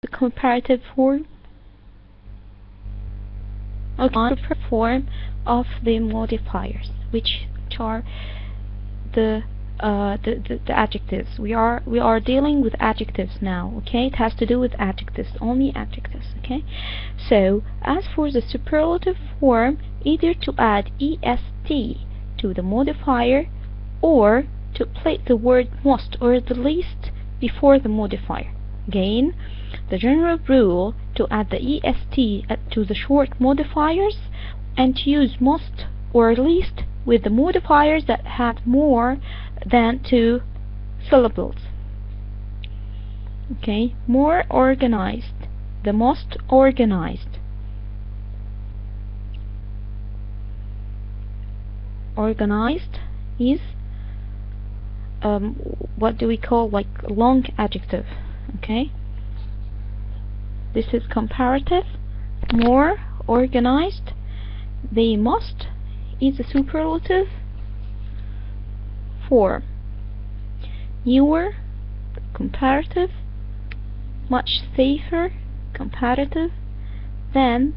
the comparative form? Okay, the form of the modifiers, which are the adjectives. We are dealing with adjectives now. Okay, it has to do with adjectives, only adjectives. Okay, so as for the superlative form, either to add est to the modifier, or to place the word most or the least before the modifier. Again, the general rule to add the est to the short modifiers, and to use most or least with the modifiers that have more than 2 syllables. Okay, more organized, the most organized. Organized is what do we call like long adjective. Okay, this is comparative. More organized. The most is a superlative form. Newer, comparative. Much safer, comparative, than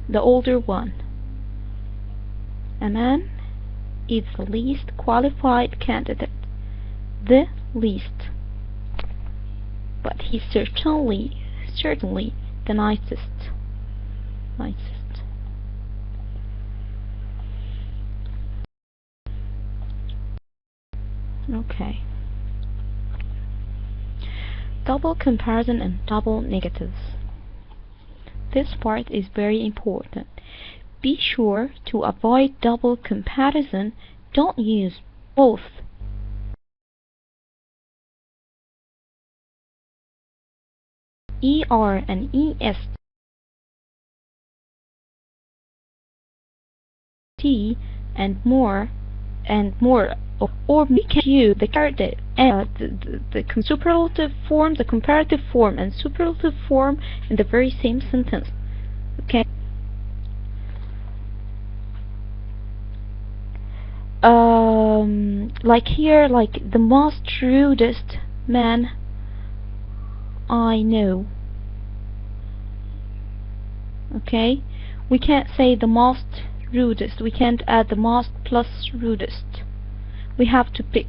the older one. A man is the least qualified candidate. The least. But he's certainly the nicest. Okay. Double comparison and double negatives. This part is very important. Be sure to avoid double comparison. Don't use both er and est and more, or make you the superlative form, the comparative form, and superlative form in the very same sentence. Okay. Like here, like the most rudest man I know. Okay, we can't say the most rudest. We can't add the most plus rudest. We have to pick.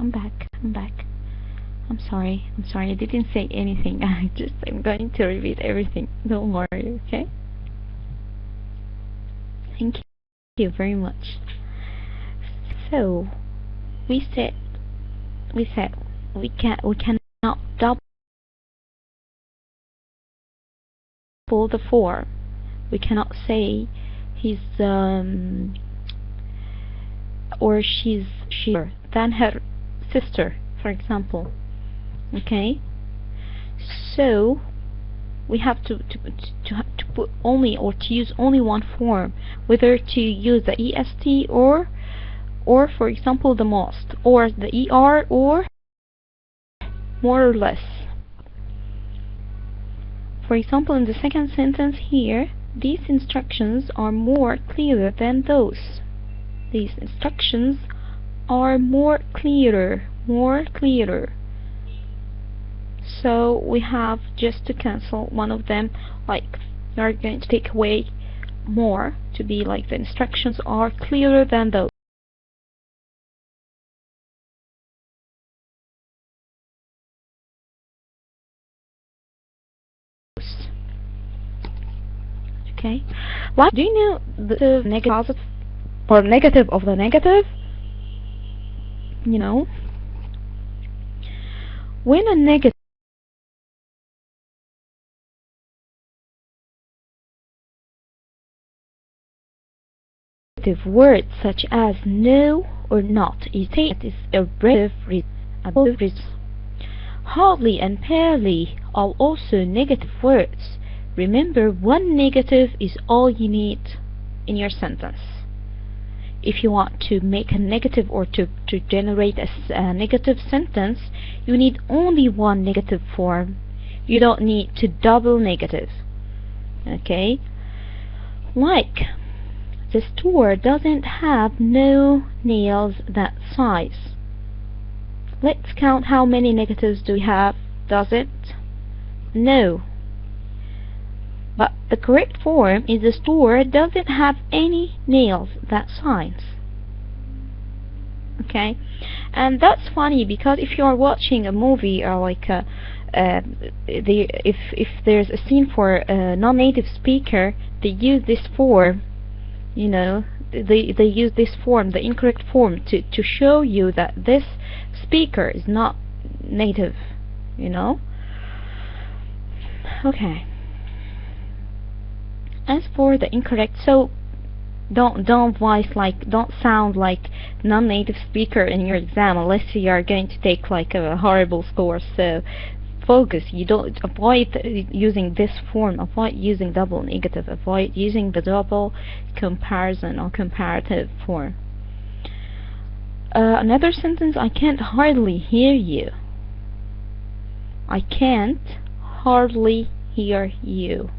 I'm back. I'm sorry, I didn't say anything. I'm going to repeat everything. Don't worry, okay? Thank you very much. So, we said we cannot double the form. We cannot say he's or she's than her sister, for example. Okay, so we have to put only, or to use only one form, whether to use the est or for example the most, or the er, or more or less. For example, in the second sentence here, these instructions are more clearer than those. These instructions are more clearer. So we have just to cancel one of them, like we are going to take away more to be like the instructions are clearer than those. Okay, like, do you know the negative positive or negative of the negative? You know, when a negative word such as no or not is taken as a relative result. Hardly and barely are also negative words. Remember, one negative is all you need in your sentence. If you want to make a negative or to generate a negative sentence, you need only one negative form. You don't need to double negative. Okay? Like, the store doesn't have no nails that size. Let's count how many negatives do we have. Does it? No. But the correct form is the store doesn't have any nails that size. Okay? And that's funny because if you are watching a movie or like if there's a scene for a non-native speaker, they use this form. You know, they use this form, the incorrect form, to show you that this speaker is not native, you know. Okay, as for the incorrect, so don't sound like non-native speaker in your exam unless you are going to take like a horrible score. So focus, you don't avoid using this form, avoid using double negative, avoid using the double comparison or comparative form. Another sentence, I can't hardly hear you. I can't hardly hear you.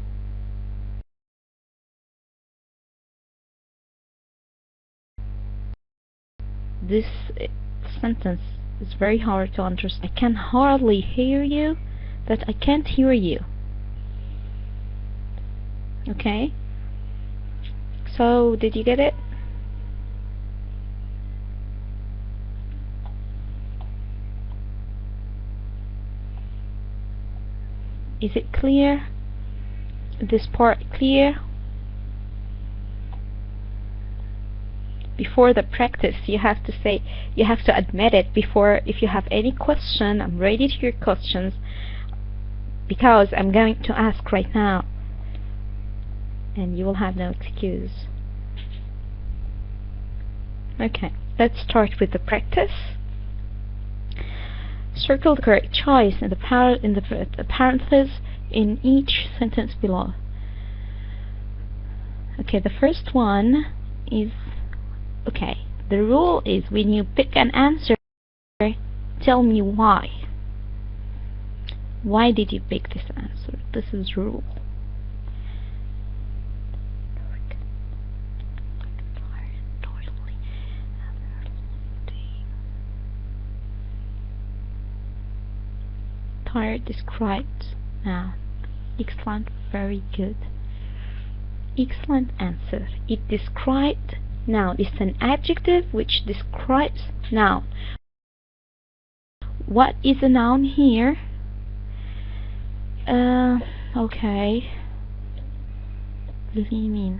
This sentence is very hard to understand. I can hardly hear you, that I can't hear you. Okay? So, did you get it? Is it clear? This part clear? Before the practice, you have to say, you have to admit it before. If you have any question, I'm ready to hear questions, because I'm going to ask right now and you will have no excuse. Okay, let's start with the practice. Circle the correct choice in the parentheses in each sentence below. Okay, the first one is, okay, the rule is when you pick an answer, tell me why. Why did you pick this answer? This is rule. Tired described noun. Excellent, very good. Excellent answer. It described noun. It's an adjective which describes noun. what is a noun here? Okay. اليمين.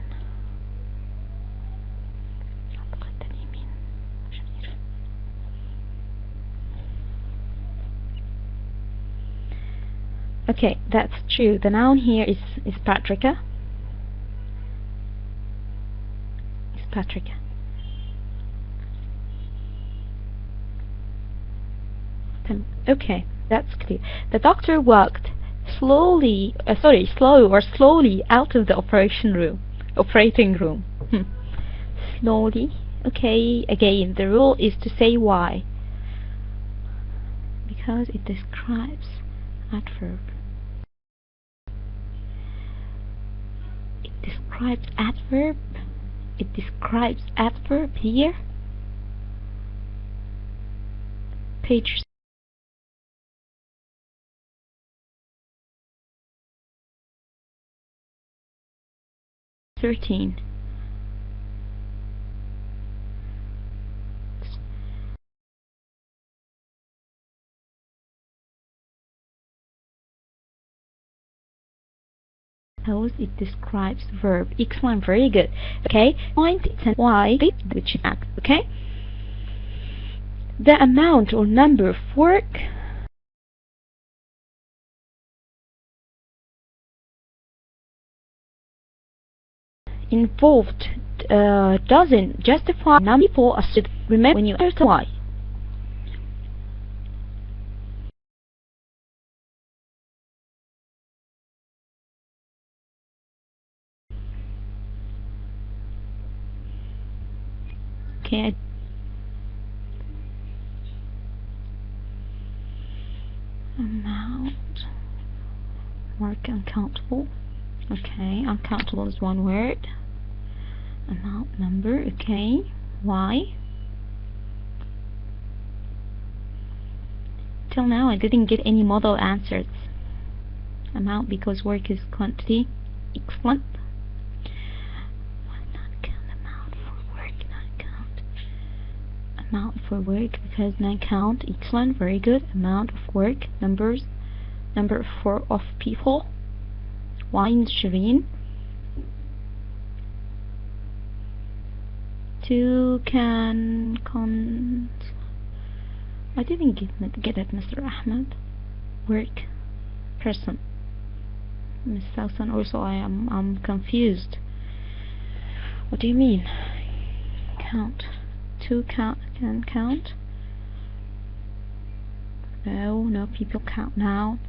Okay, that's true. The noun here is Patricia. Is Patricia. Okay, that's clear. The doctor walked slowly out of the operating room. Slowly. Okay, again, the rule is to say why, because it describes adverb. It describes adverb here. Page 13. It describes verb. Excellent, very good. Okay, point and why, which act. Okay, the amount or number of work involved doesn't justify number people as to remember when you answer why. Okay. Amount, work, uncountable. Okay, uncountable is one word. Amount, number. Okay, why? Till now I didn't get any model answers. Amount because work is quantity. Excellent. Amount for work because non-count. Excellent, very good. Amount of work, numbers, number of people. Wine, Shireen. Two can I didn't get it, Mr. Ahmed. Work, person. Miss Sousan also, I'm confused. What do you mean? Count. Two can count. No people count now.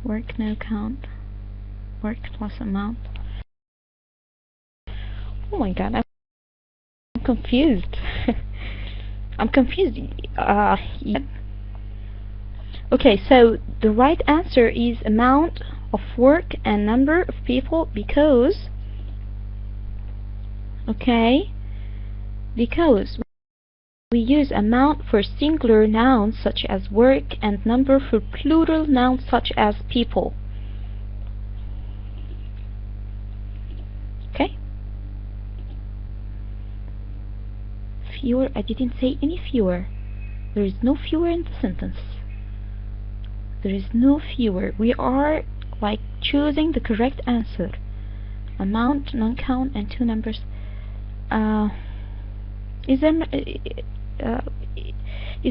Work, no count. Work plus amount. Oh my god, I'm confused. I'm confused. Yeah. Okay, so the right answer is amount of work and number of people because we use amount for singular nouns such as work and number for plural nouns such as people. Okay? Fewer, I didn't say any fewer. There is no fewer in the sentence. There is no fewer. We are like choosing the correct answer. Amount, non-count, and two numbers. Is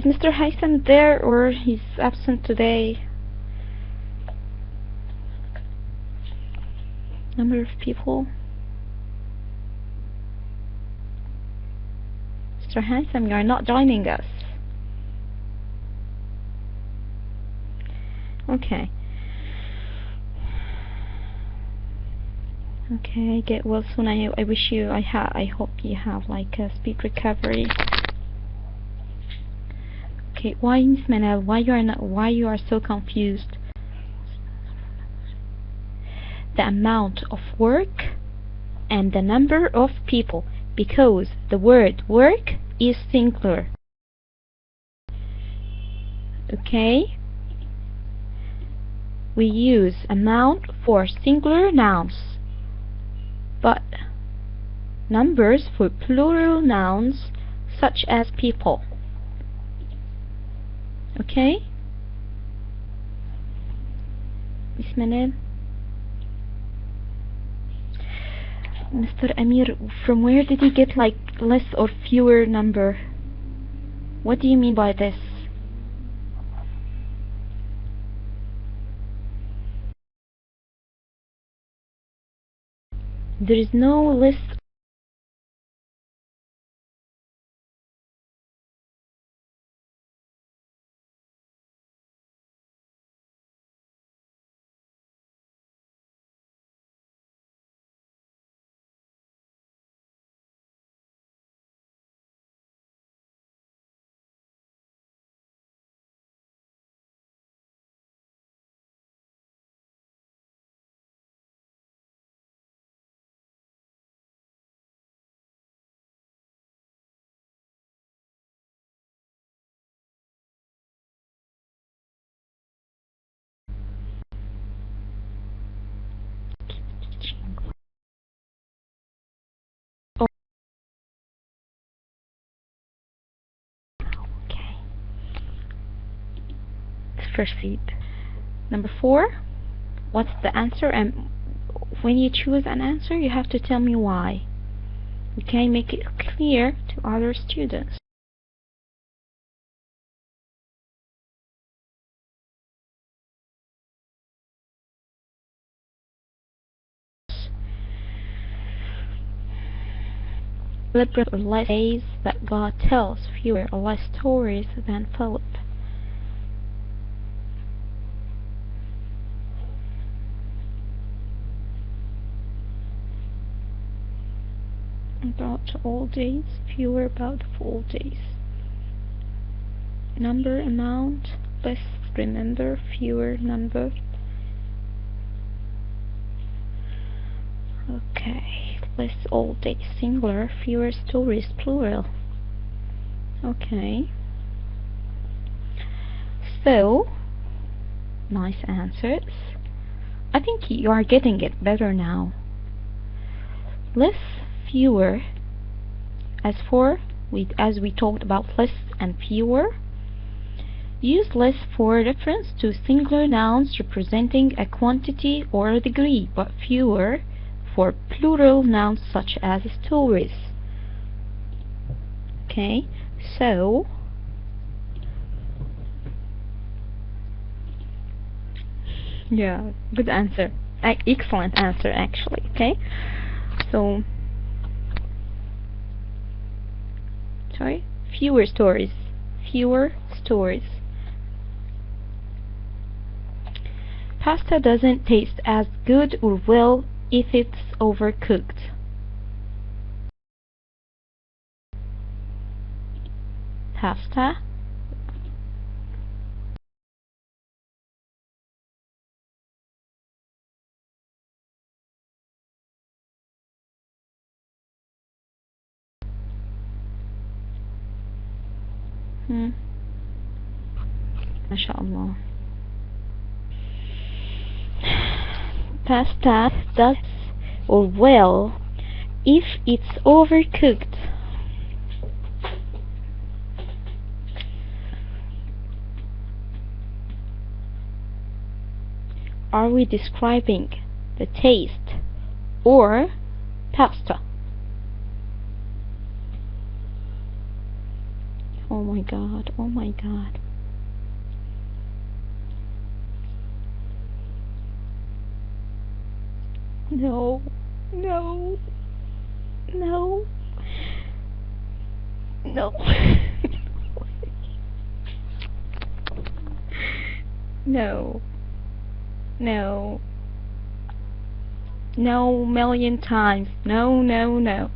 Mr. Haytham there or he's absent today? Number of people. Mr. Haytham, you are not joining us. Okay. Okay, get well soon. I wish you, I hope you have like a speed recovery. Okay, why Miss Manal, why you are so confused? The amount of work and the number of people, because the word work is singular. Okay? We use amount for singular nouns. but numbers for plural nouns such as people. Okay? Miss Manal? Mr. Amir, from where did you get like less or fewer number? What do you mean by this? There is no list. Okay. Let's proceed. Number 4. What's the answer? And when you choose an answer, you have to tell me why. Okay, make it clear to other students. Deliberate or less days that God tells, fewer or less stories than Philip. About all days, fewer about full days. Number, amount, less, remember, fewer, number. Okay, less all days, singular, fewer stories, plural. Okay. So, nice answers. I think you are getting it better now. Less, fewer. As we talked about less and fewer, use less for reference to singular nouns representing a quantity or a degree, but fewer for plural nouns such as stories. Okay, so yeah, good answer. Excellent answer, actually. Okay, so sorry, fewer stories. Pasta doesn't taste as good or well if it's overcooked. Pasta MashaAllah. Pasta does or well if it's overcooked. Are we describing the taste or pasta? Oh my god, oh my god. No, no, no, no, no, no, no, million times, no, no, no,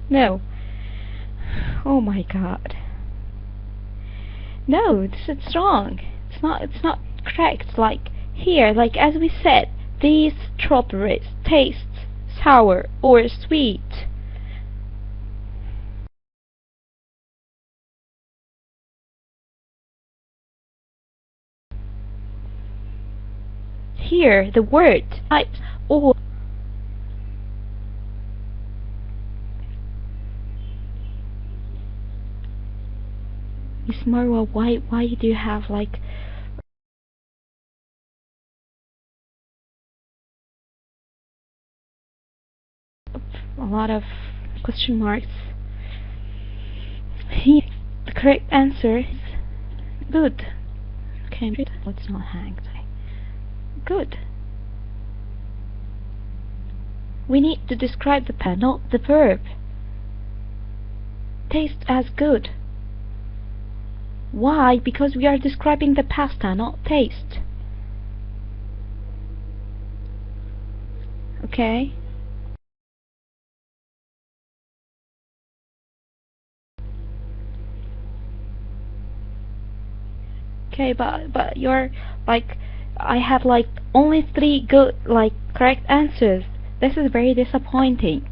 no. Oh my god. No, this is wrong. It's not correct. Like here, like as we said, these strawberries taste sour or sweet. Here, the word types or Marwa, why do you have like a lot of question marks? Here, the correct answer is good. Okay, it's not hanged. Good. We need to describe the past, not the verb. Taste as good. Why? Because we are describing the pasta, not taste. Okay? Okay, but you're like, I have like only 3 good like correct answers. This is very disappointing.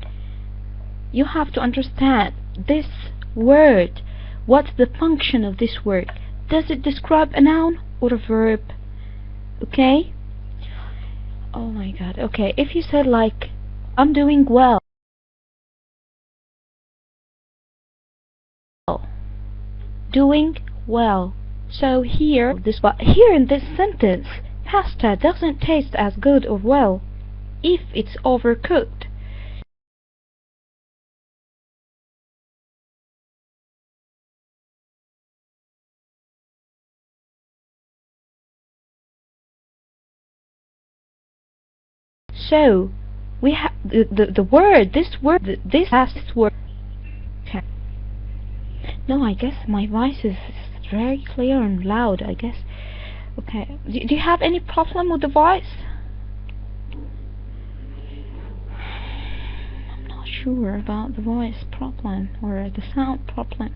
You have to understand this word. What's the function of this word? Does it describe a noun or a verb? Okay? Oh my god. Okay, if you said like, I'm doing well. Doing well. So here in this sentence, pasta doesn't taste as good or well if it's overcooked. So we have the word, this word, this last word. Okay. No, I guess my voice is very clear and loud, I guess. Okay. Do you have any problem with the voice? I'm not sure about the voice problem or the sound problem.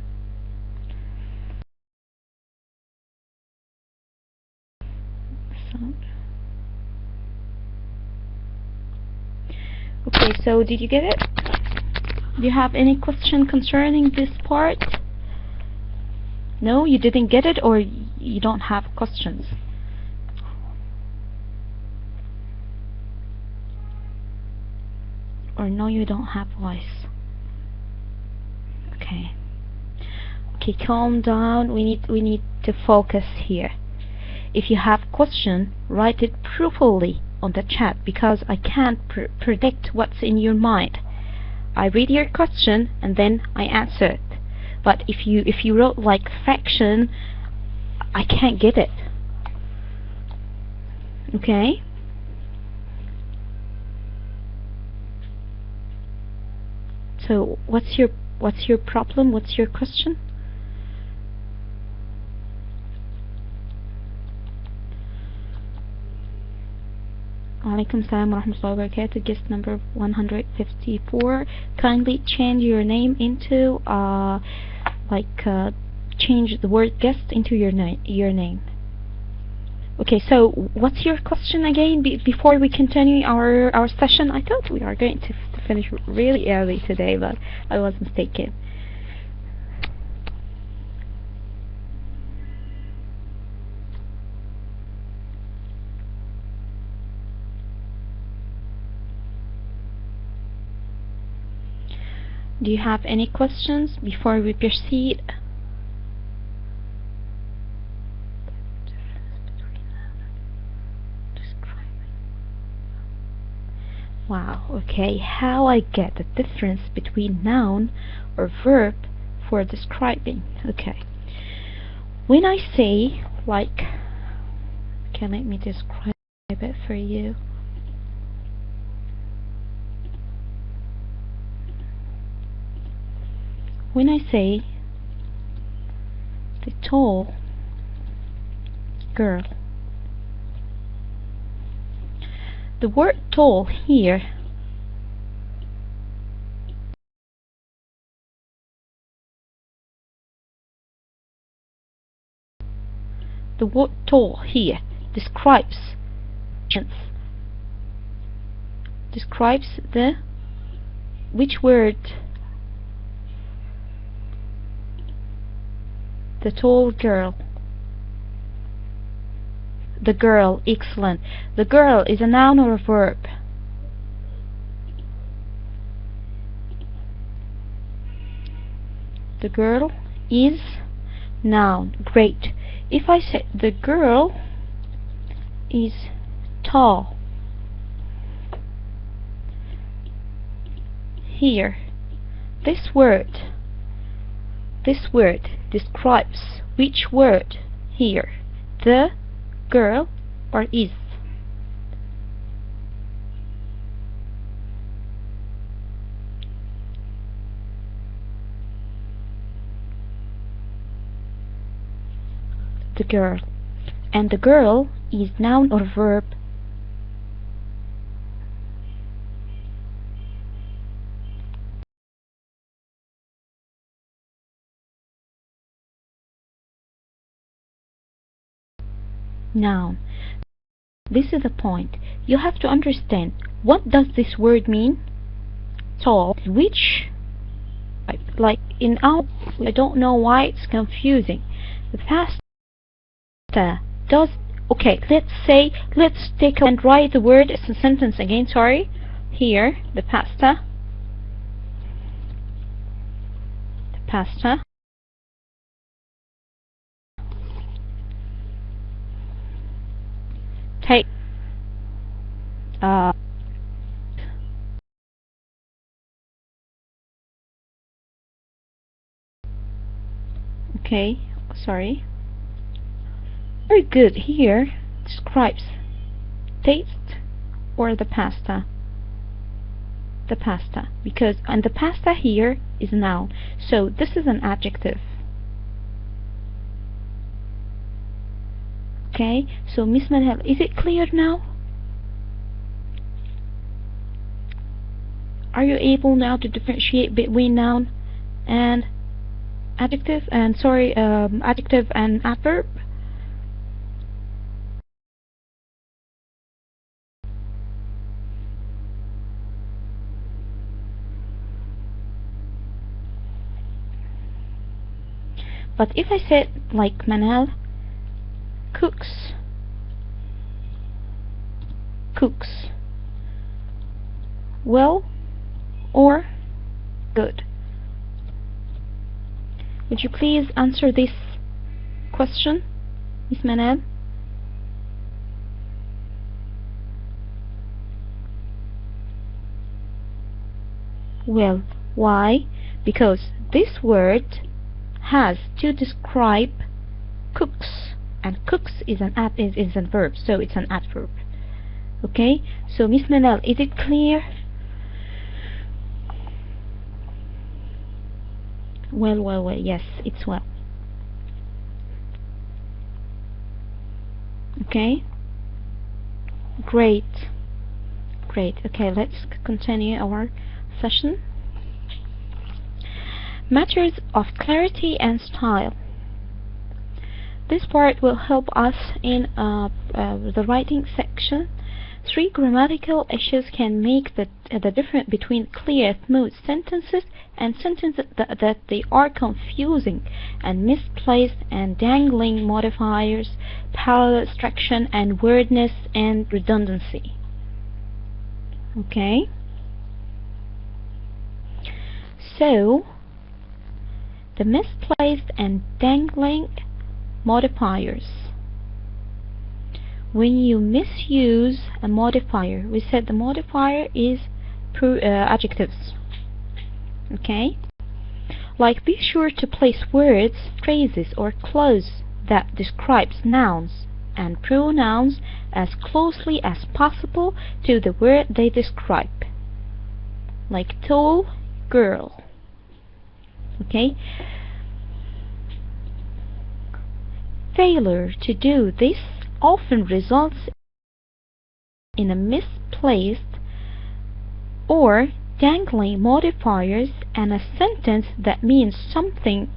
Sound. Okay, so did you get it? Do you have any question concerning this part? No, you didn't get it, or you don't have questions? Or no, you don't have voice? Okay. Okay, calm down. We need to focus here. If you have question, write it properly on the chat, because I can't predict what's in your mind. I read your question and then I answer it. But if you wrote like fraction, I can't get it. Okay? So what's your problem? What's your question? Alaikum salam wa rahmatullahi wa barakatuh. Guest number 154. Kindly change your name into change the word guest into your name. Okay, so what's your question again before we continue our session? I thought we are going to finish really early today, but I was mistaken. Do you have any questions before we proceed? Wow, okay, how I get the difference between noun or verb for describing. Okay, when I say like, okay, let me describe it for you. When I say the tall girl, the word tall here describes the which word? The tall girl. The girl, excellent. The girl is a noun or a verb? The girl is Noun. Great. If I say the girl is tall, here, this word describes which word here? The girl or is? The girl. And the girl is noun or verb? Noun. This is the point. You have to understand, what does this word mean? Tall. Which, like in our, I don't know why it's confusing. The past does, okay, let's take and write the word as a sentence again, sorry. Here, the pasta take okay, sorry. Very good. Here describes taste or the pasta, because and the pasta here is noun, so this is an adjective. Okay, so Miss Manhel, is it clear now? Are you able now to differentiate between noun and adjective and adjective and adverb? But if I said like Manal cooks, well or good, would you please answer this question, Miss Manal? Well, why? Because this word has to describe cooks, and cooks is an verb, so it's an adverb. Okay, so Miss Manal, is it clear? Well, yes, it's well. Okay, great. Okay, let's continue our session. Matters of clarity and style. This part will help us in the writing section. 3 grammatical issues can make the difference between clear, smooth sentences and sentences that they are confusing and misplaced and dangling modifiers, parallel structure and wordness and redundancy. Okay? So, the misplaced and dangling modifiers. When you misuse a modifier, we said the modifier is adjectives. Okay? Like, be sure to place words, phrases, or clauses that describes nouns and pronouns as closely as possible to the word they describe. Like tall girl. Okay? Failure to do this often results in a misplaced or dangling modifiers and a sentence that means something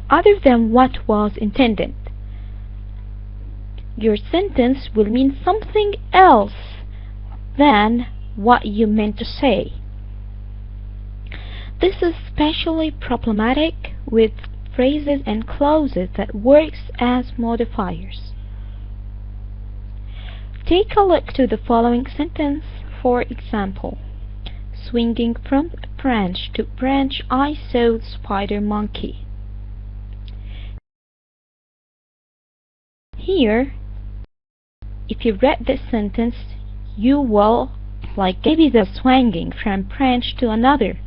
other than what was intended. Your sentence will mean something else than what you meant to say. This is especially problematic with phrases and clauses that works as modifiers. Take a look to the following sentence. For example, swinging from branch to branch I saw the spider monkey. here, if you read this sentence, you will like maybe the swinging from branch to another.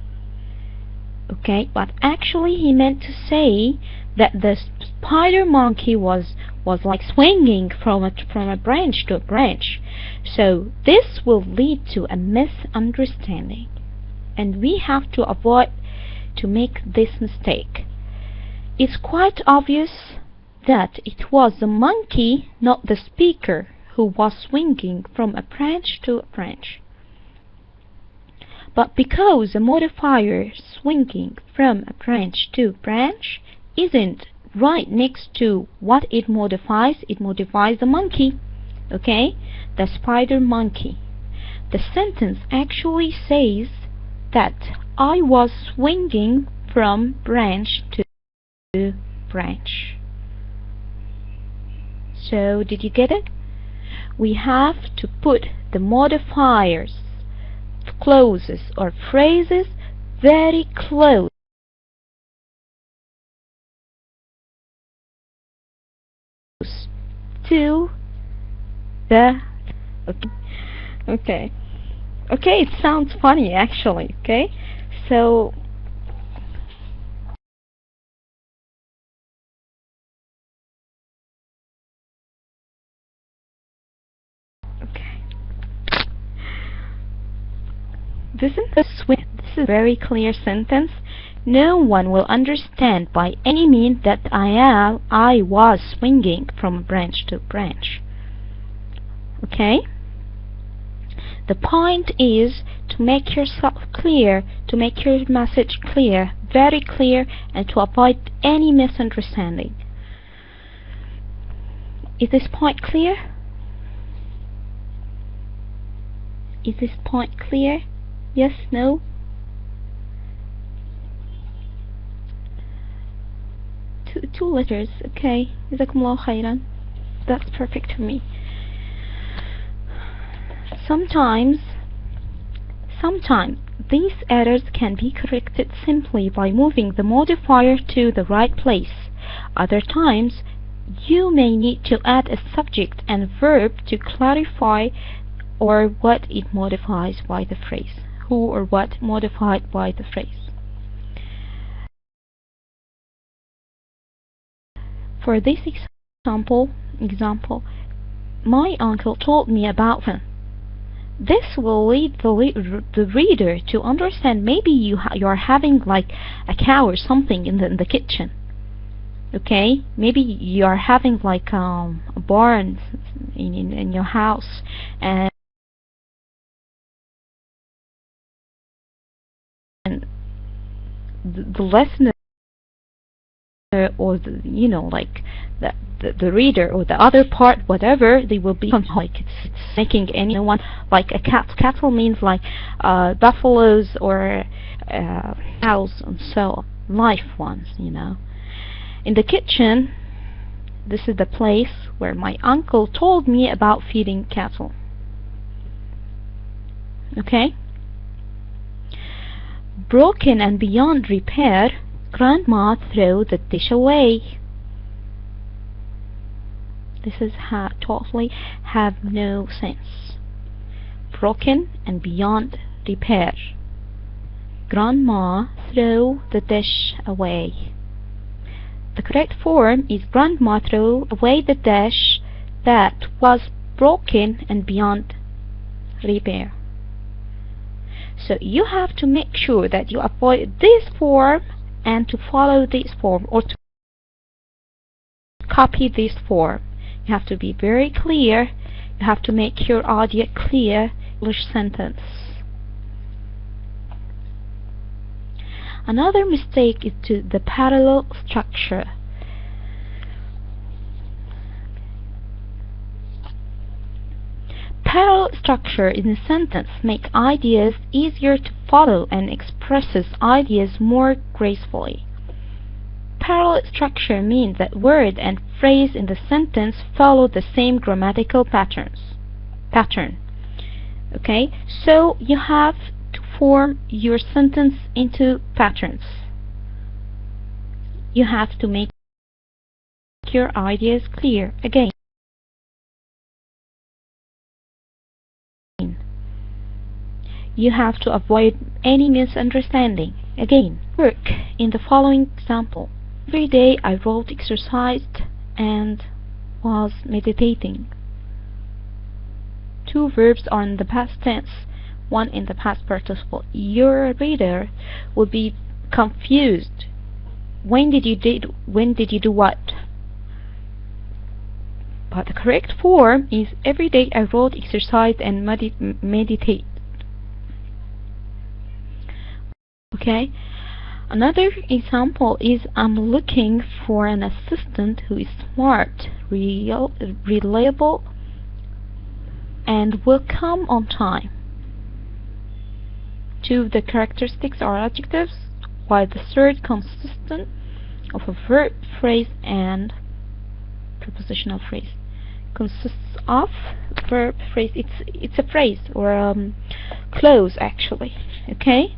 Okay, but actually he meant to say that the spider monkey was like swinging from a branch to a branch. So this will lead to a misunderstanding, and we have to avoid to make this mistake. It's quite obvious that it was the monkey, not the speaker, who was swinging from a branch to a branch. But because the modifier swinging from a branch to branch isn't right next to what it modifies the monkey, okay, the spider monkey. The sentence actually says that I was swinging from branch to branch. So did you get it? We have to put the modifiers, clauses or phrases very close to the okay, it sounds funny actually. Okay, so this is a very clear sentence. No one will understand by any means that I was swinging from branch to branch. Okay? The point is to make yourself clear, to make your message clear, very clear, and to avoid any misunderstanding. Is this point clear? Is this point clear? Yes, no? Two letters, okay. Jazakumullah khairan. That's perfect for me. Sometimes these errors can be corrected simply by moving the modifier to the right place. Other times, you may need to add a subject and verb to clarify or what it modifies by the phrase. Who or what modified by the phrase. For this example, my uncle told me about him. This will lead the reader to understand maybe you're having like a cow or something in the kitchen. Okay, maybe you're having like a barn in your house, and the listener or the reader or the other part, whatever, they will be like it's making anyone like a cattle means like buffaloes or cows and so on, live ones, you know. In the kitchen, this is the place where my uncle told me about feeding cattle. Okay. Broken and beyond repair, Grandma threw the dish away. This is totally have no sense. Broken and beyond repair. Grandma threw the dish away. The correct form is Grandma threw away the dish that was broken and beyond repair. So you have to make sure that you avoid this form and to follow this form, or to copy this form. You have to be very clear. You have to make your audio clear. English sentence. Another mistake is to the parallel structure. Parallel structure in a sentence makes ideas easier to follow and expresses ideas more gracefully. Parallel structure means that word and phrase in the sentence follow the same grammatical pattern. Okay, so you have to form your sentence into patterns. You have to make your ideas clear. Again, you have to avoid any misunderstanding. Again, work in the following example. Every day I wrote, exercised, and was meditating. Two verbs are in the past tense, one in the past participle. Your reader will be confused. When did you do what? But the correct form is every day I wrote, exercised, and meditate. Okay. Another example is I'm looking for an assistant who is smart, reliable, and will come on time. Two of the characteristics are adjectives, while the third consists of a verb, phrase, and prepositional phrase. Consists of verb, phrase. It's a phrase or clause actually. Okay.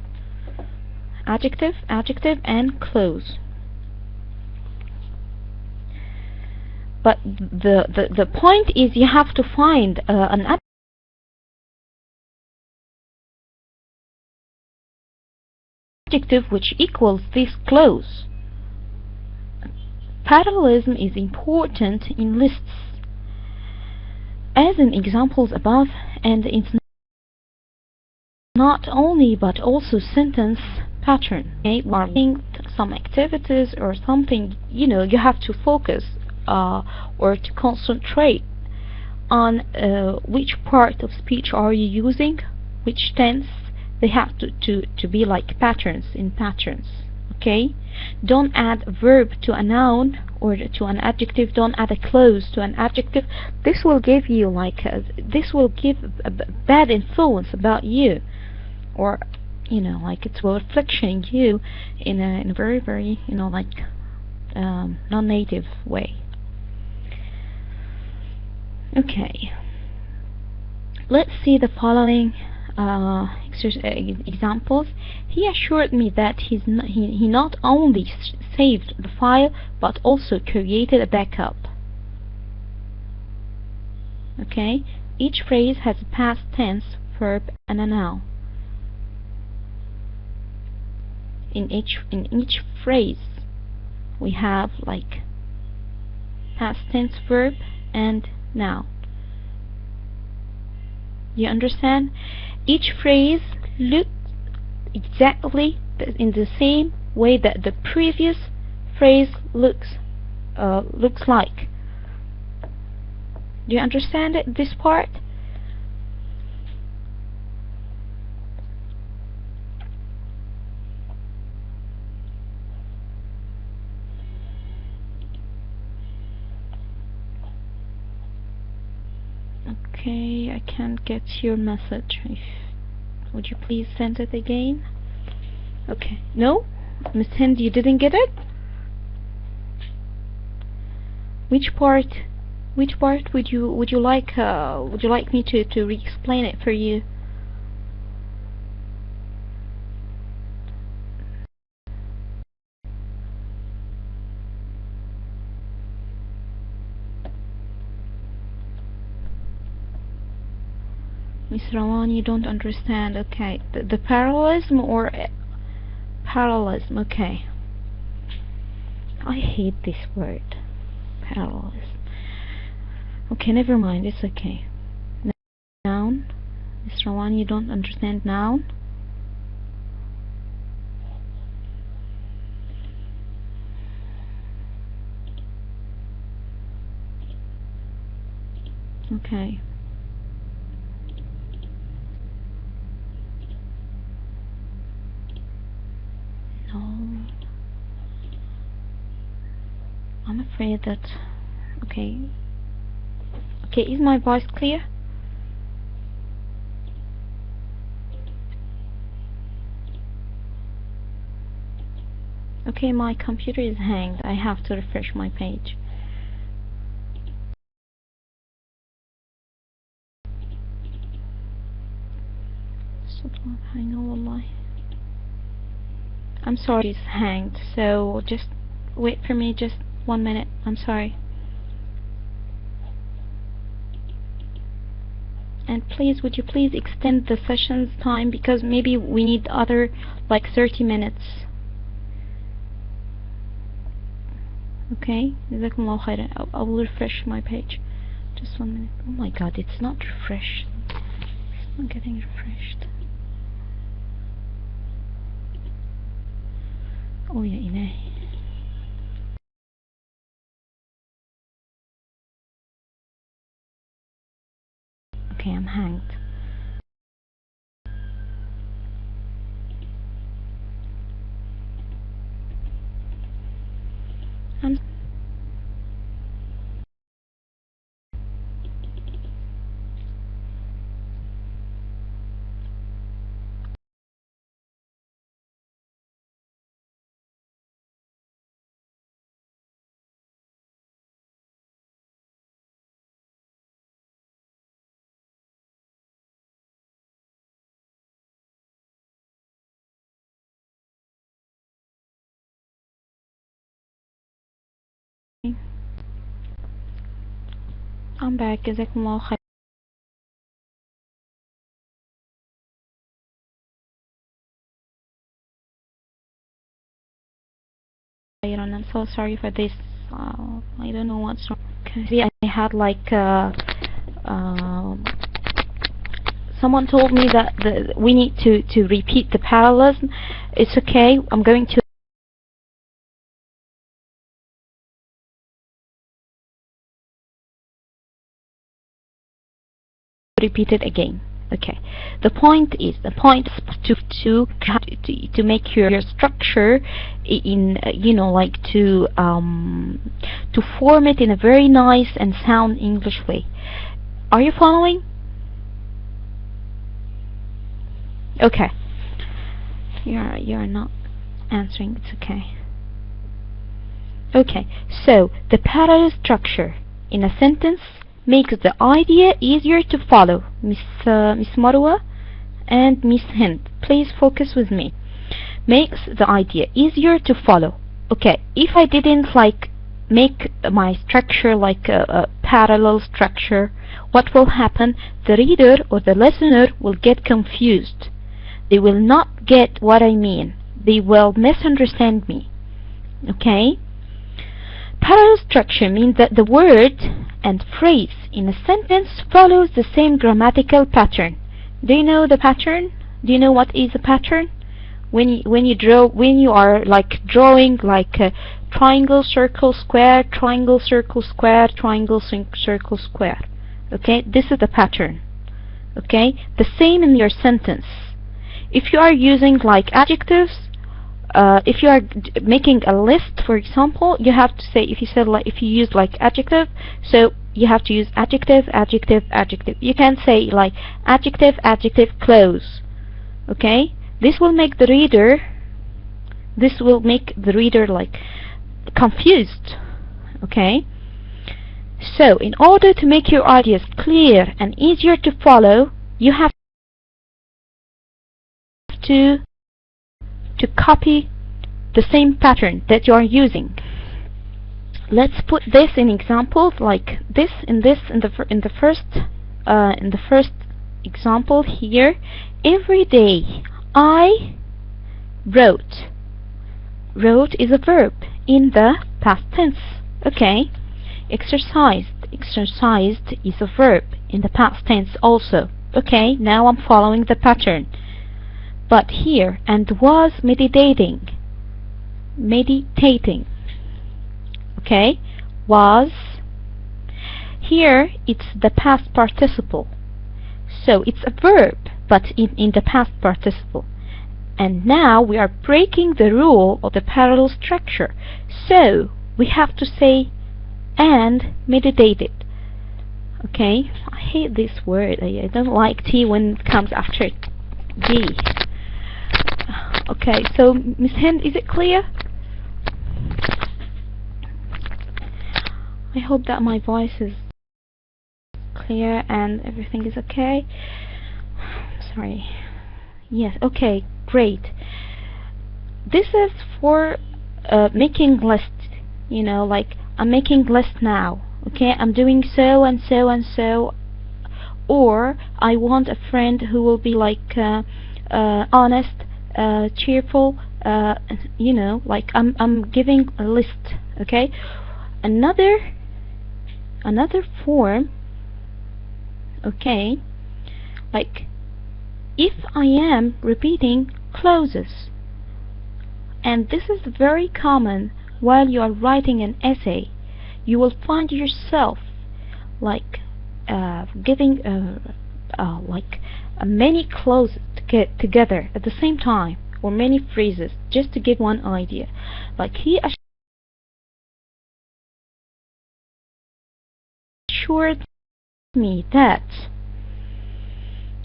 Adjective, and clause. But the point is you have to find an adjective which equals this clause. Parallelism is important in lists, as in examples above, and it's not only but also sentence pattern. Okay, or linked some activities or something, you have to focus or to concentrate on which part of speech are you using, which tense. They have to be like patterns in patterns. Okay, don't add a verb to a noun or to an adjective. Don't add a clause to an adjective. This will give you this will give a bad influence about you, or it will reflection you in a very, very non-native way. Okay, let's see the following examples. He assured me that he not only saved the file but also created a backup. Okay, each phrase has a past tense, verb, and a noun. In each phrase we have past tense, verb, and noun. You understand? Each phrase looks exactly in the same way that the previous phrase looks like. Do you understand this part? Okay, I can't get your message. Would you please send it again? Okay. No? Miss Hind, you didn't get it? Which part would you like me to re-explain it for you? Miss Rawan, you don't understand. Okay, the parallelism or parallelism. Okay, I hate this word, parallelism. Okay, never mind, it's okay. Noun. Miss Rawan, you don't understand noun? Okay. No. I'm afraid that... Okay. Okay, is my voice clear? Okay, my computer is hanged. I have to refresh my page. I know, wallahi. I'm sorry, it's hanged. So just wait for me just 1 minute. I'm sorry. And please, would you please extend the session's time, because maybe we need other like 30 minutes. Okay, جزاكم الله خيرا. I will refresh my page. Just 1 minute. Oh my god, it's not refreshed. It's not getting refreshed. Oh يا إلهي. Okay, I'm hanged. I'm back. جزاكم الله خيرا. I'm so sorry for this. I don't know what's wrong. Cause I had like someone told me that we need to repeat the parallelism. It's okay. I'm going to repeat it again. Okay. The point is to make your structure in you know, like to form it in a very nice and sound English way. Are you following? Okay. You're not answering. It's okay. Okay. So the parallel structure in a sentence makes the idea easier to follow. Miss Marwa and Miss Hind, please focus with me. Makes the idea easier to follow. Okay, if I didn't like make my structure like a parallel structure, what will happen? The reader or the listener will get confused. They will not get what I mean. They will misunderstand me. Okay? Parallel structure means that the word and phrase in a sentence follows the same grammatical pattern. Do you know the pattern? Do you know what is a pattern? When you are like drawing like a triangle, circle, square, triangle, circle, square, triangle, circle, square. Okay, this is the pattern. Okay, the same in your sentence. If you are using like adjectives, if you are making a list, for example, you have to say, if you use like adjective, so you have to use adjective, adjective, adjective. You can say like adjective, adjective, close. Okay, this will make the reader like confused. Okay, so in order to make your ideas clear and easier to follow, you have to copy the same pattern that you are using. Let's put this in examples like this. In the first example here, every day I wrote. Wrote is a verb in the past tense. Okay. Exercised is a verb in the past tense also. Okay, now I'm following the pattern. But here, and was meditating. Okay, was. Here it's the past participle. So it's a verb, but in the past participle. And now we are breaking the rule of the parallel structure. So we have to say and meditated. Okay, I hate this word. I don't like T when it comes after D. Okay, so Miss Hind, is it clear? I hope that my voice is clear and everything is okay. Sorry. Yes, okay, great. This is for making lists, you know, like I'm making list now. Okay, I'm doing so and so and so. or I want a friend who will be like honest, cheerful, you know, like I'm giving a list. Okay, another form. Okay, like if I am repeating clauses, and this is very common while you are writing an essay, you will find yourself like giving like many clauses together at the same time, or many phrases, just to get one idea. Like he assured me that,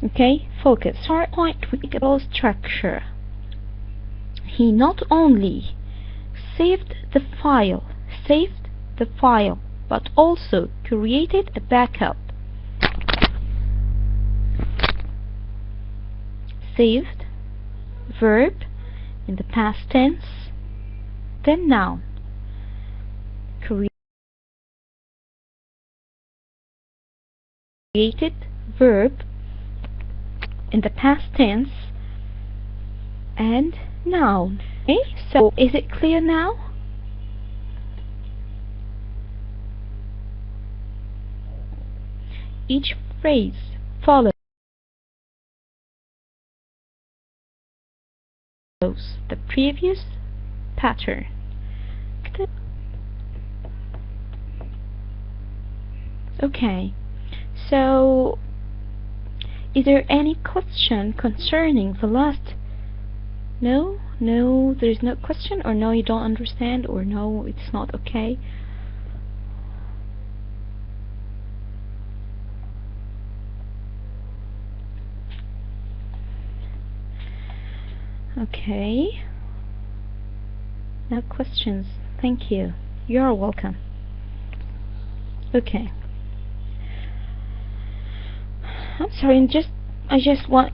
okay, focus, start point with a structure. He not only saved the file, but also created a backup. Saved, verb in the past tense, then noun. Created, verb in the past tense, and noun. Okay, so is it clear now? Each phrase follows the previous pattern. Okay, so is there any question concerning the last? No, there's no question, or no, you don't understand, or no, it's not okay. Okay, no questions. Thank you. You're welcome. Okay, I'm sorry, I just want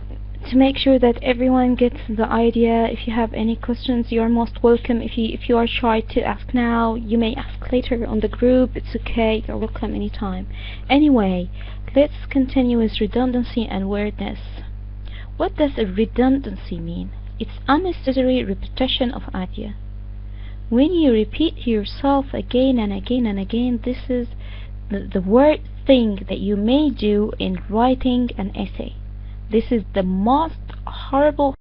to make sure that everyone gets the idea. If you have any questions, you're most welcome. If you are shy to ask now, you may ask later on the group. It's okay, you're welcome anytime. Anyway, let's continue with redundancy and weirdness. What does a redundancy mean? It's unnecessary repetition of idea. When you repeat yourself again and again and again, this is the worst thing that you may do in writing an essay. This is the most horrible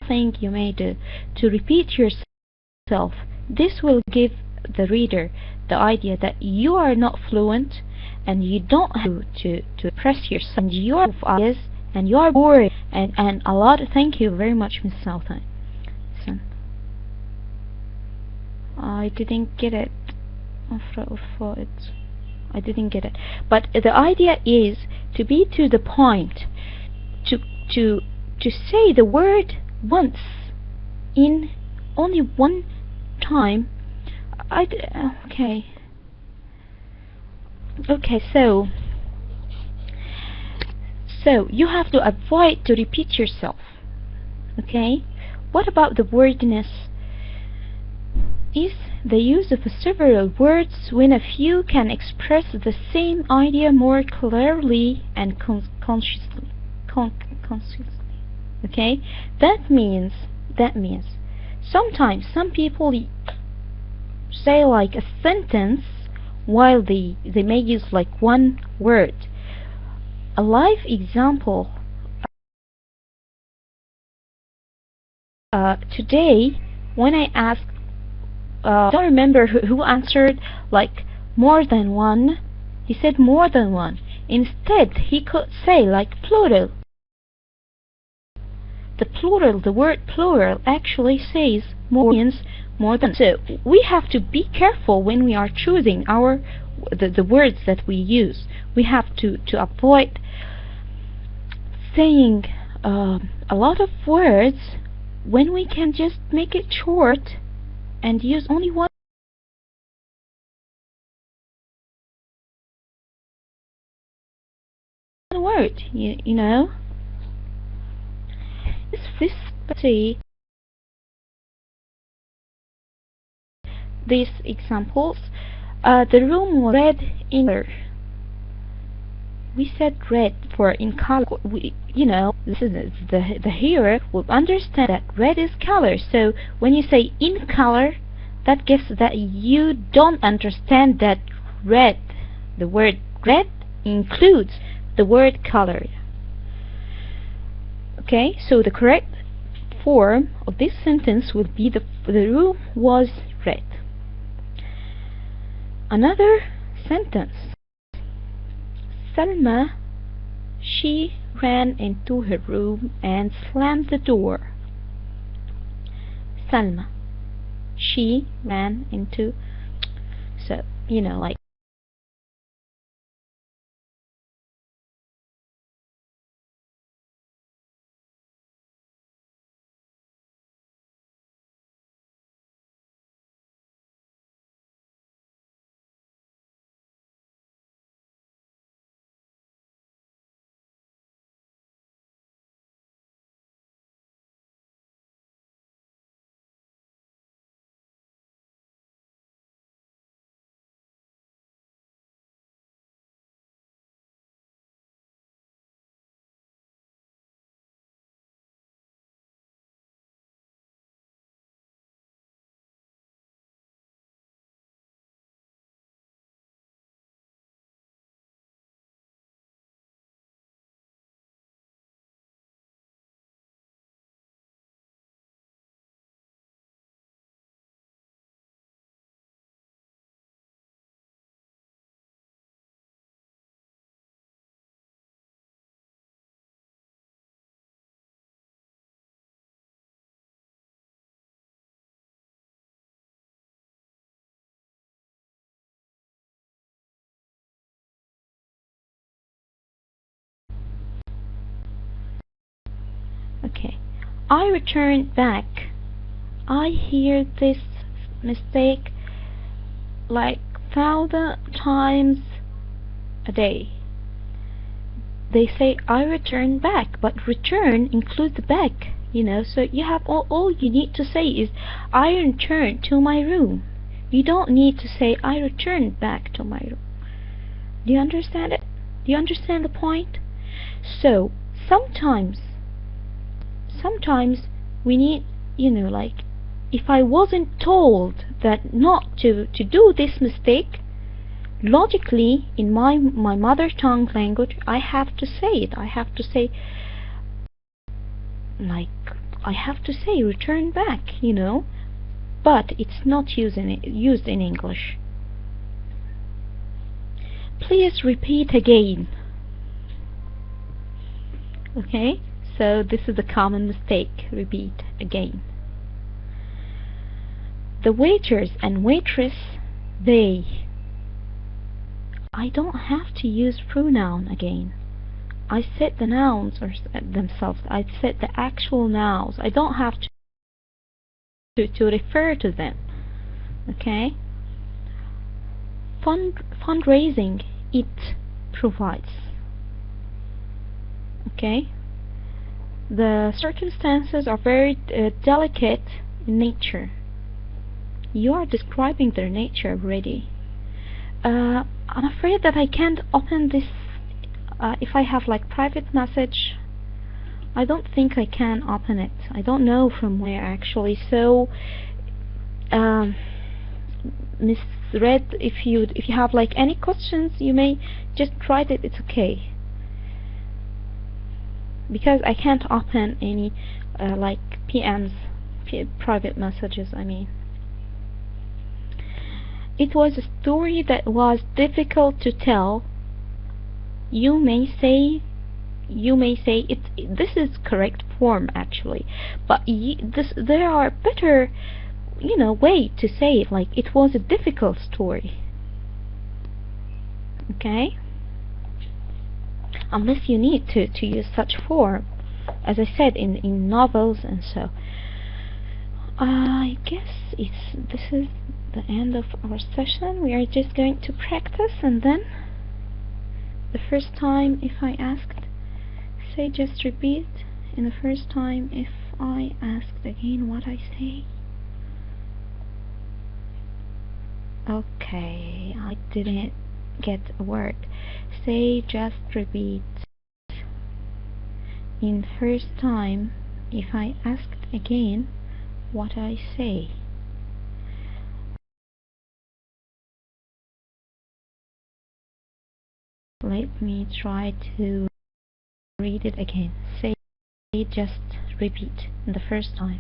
thing you may do, to repeat yourself. This will give the reader the idea that you are not fluent, and you don't have to express yourself, and your ideas, and you are bored, and a lot. Thank you very much, Miss Sultan. So, I didn't get it. I didn't get it. But the idea is to be to the point, to say the word once in only one time. Okay. So you have to avoid to repeat yourself. Okay. What about the wordiness? Is the use of several words when a few can express the same idea more clearly and consciously. Okay, that means sometimes some people say like a sentence while they may use like one word. A live example today, when I asked, I don't remember who answered like more than one. He said more than one. Instead, he could say like plural. The word plural actually says more than. So we have to be careful when we are choosing the words that we use. We have to avoid saying a lot of words when we can just make it short and use only one word. You know. Let's see these examples. The room was red in color. We said red for in color. This is the hearer will understand that red is color. So when you say in color, that gives that you don't understand that red. The word red includes the word color. Okay, so the correct form of this sentence would be the room was red. Another sentence. Salma, she ran into her room and slammed the door. Salma, she ran into, so like okay. I returned back. I hear this mistake like 1,000 times a day. They say I return back, but return includes the back, so you have all you need to say is I return to my room. You don't need to say I return back to my room. Do you understand it? Do you understand the point? So sometimes we need, like if I wasn't told that not to do this mistake, logically in my mother tongue language, I have to say it. I have to say return back, but it's not used in English. Please repeat again. Okay, so this is a common mistake. Repeat again. The waiters and waitress, they. I don't have to use pronoun again. I said the nouns or themselves. I said the actual nouns. I don't have to refer to them. Okay. Fundraising, it provides. Okay. The circumstances are very delicate in nature. You are describing their nature already. I'm afraid that I can't open this if I have like private message. I don't think I can open it. I don't know from where actually. So Miss Red, if you have like any questions, you may just write it. It's okay, because I can't open any like private messages. I mean, it was a story that was difficult to tell. You may say it. This is correct form actually, but there are better, way to say it. Like it was a difficult story. Okay. Unless you need to use such form, as I said in novels and so. I guess this is the end of our session. We are just going to practice, and then the first time if I asked, say just repeat. In the first time if I asked again what I say. Okay, I didn't get a word. Say just repeat. In first time, if I asked again, what I say? Let me try to read it again. Say just repeat in the first time.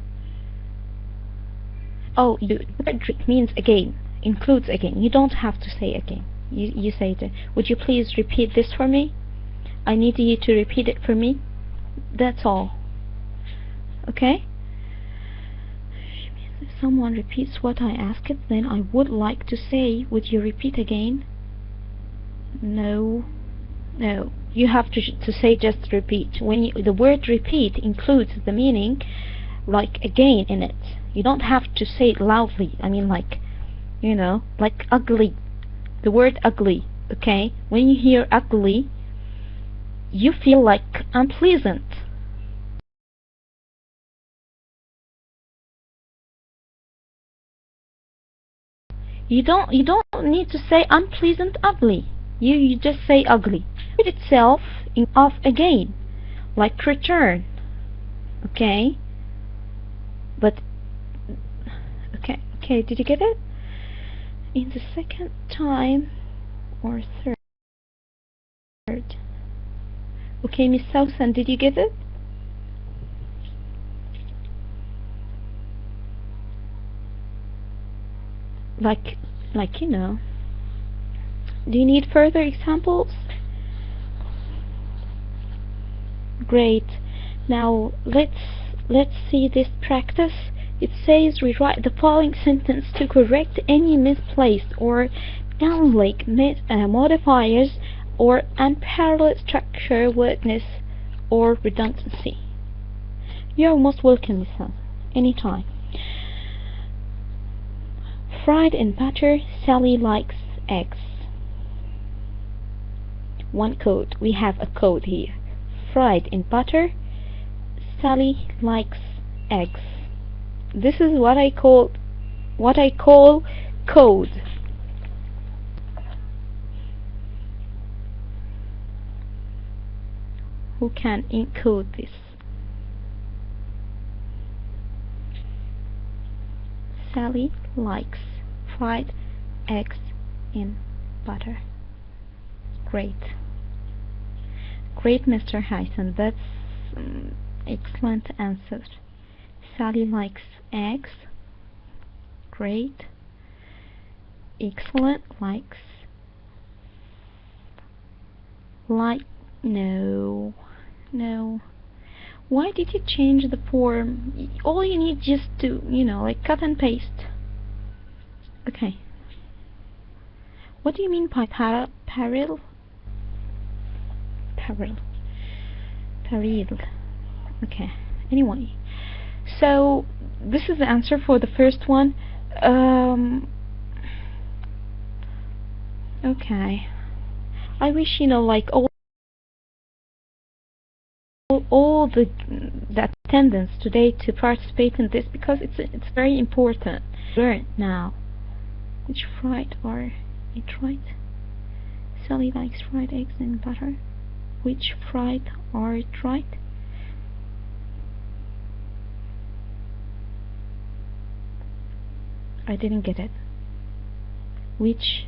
Oh, it means again, includes again. You don't have to say again. You say it. Would you please repeat this for me? I need you to repeat it for me. That's all. Okay? If someone repeats what I asked, then I would like to say, would you repeat again? No. No. You have to say just repeat. When the word repeat includes the meaning like again in it. You don't have to say it loudly. I mean, like, you know, like ugly. The word ugly. Okay? When you hear ugly, you feel like unpleasant. You don't need to say unpleasant ugly. You just say ugly. It itself of again, like return. Okay? But okay, did you get it? In the second time or third. Okay, Miss Sousan, did you get it? Like you know. Do you need further examples? Great. Now let's see this practice. It says rewrite the following sentence to correct any misplaced or unlike modifiers or unparalleled structure, weakness, or redundancy. You're most welcome, Miss Sousan. Anytime. Fried in butter, Sally likes eggs. One code. We have a code here. Fried in butter, Sally likes eggs. This is what I call code. Who can encode this? Sally likes fried eggs in butter. Great, Mr. Hyson. That's excellent answer. Sally likes eggs. Great, excellent. Likes. No. Why did you change the form? All you need just to, like cut and paste. Okay. What do you mean by parallel? Okay. Anyway, so this is the answer for the first one. Okay. I wish like all the attendants today to participate in this, because it's very important. Learn now. Which fried are it right? Sally likes fried eggs and butter. Which fried are it right? I didn't get it. Which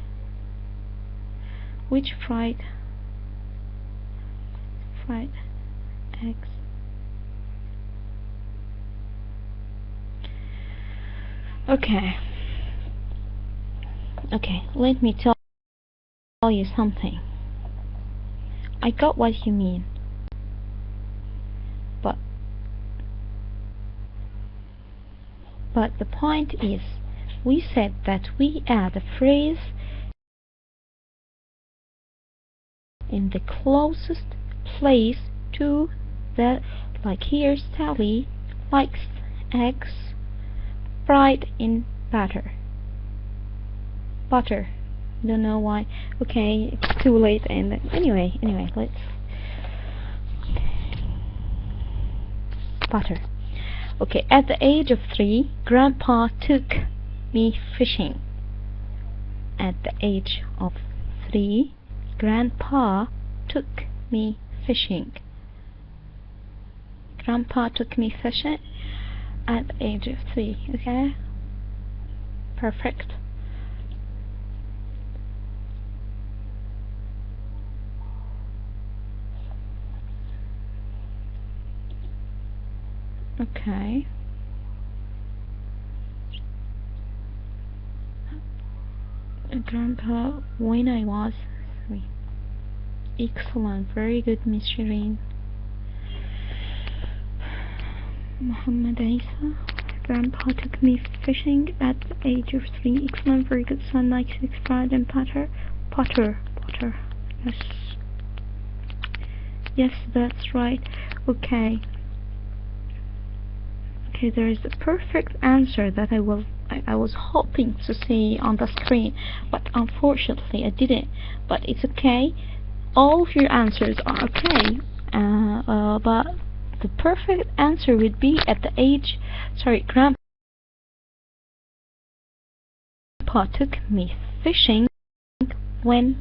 fried eggs? Okay, let me tell you something. I got what you mean, but the point is, we said that we add a phrase in the closest place to the, like here, Sally likes eggs fried in butter. Don't know why. Okay, it's too late. And anyway, let's butter. Okay, at the age of 3, Grandpa took me fishing. At the age of 3, Grandpa took me fishing. Grandpa took me fishing at the age of 3. Okay? Perfect. Okay. Grandpa, when I was 3. Excellent. Very good, Miss Shireen. Muhammad Isa. Grandpa took me fishing at the age of 3. Excellent. Very good, son. 96 Brad and Potter. Potter. Yes. Yes, that's right. Okay. Okay, there is a perfect answer that I was hoping to see on the screen, but unfortunately I didn't. But it's okay. All of your answers are okay. But the perfect answer would be at the age. Sorry, Grandpa took me fishing when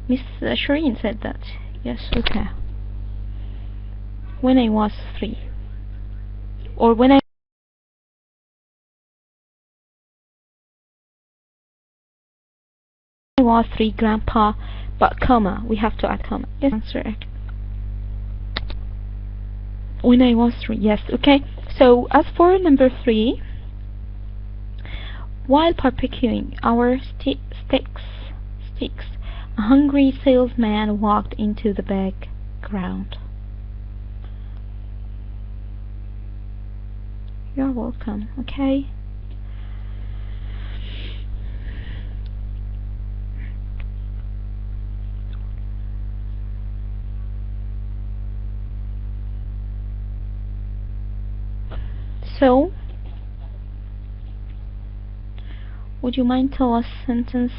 Miss Shireen said that. Yes, okay. When I was 3, or when I was 3, Grandpa, but comma, we have to add comma. Yes, answer. When I was 3, yes, okay. So as for number 3, while barbecuing our sticks, a hungry salesman walked into the background. You're welcome, okay? So, would you mind tell us sentence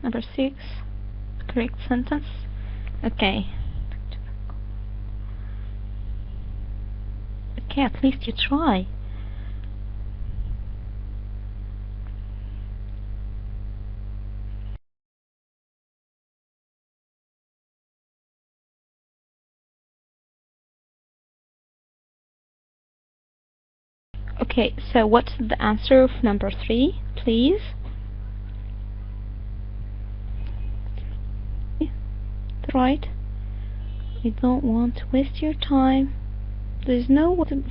number 6, correct sentence? Okay. Okay, at least you try. Okay, so what's the answer of number 3, please? Right. I don't want to waste your time. There's no way to,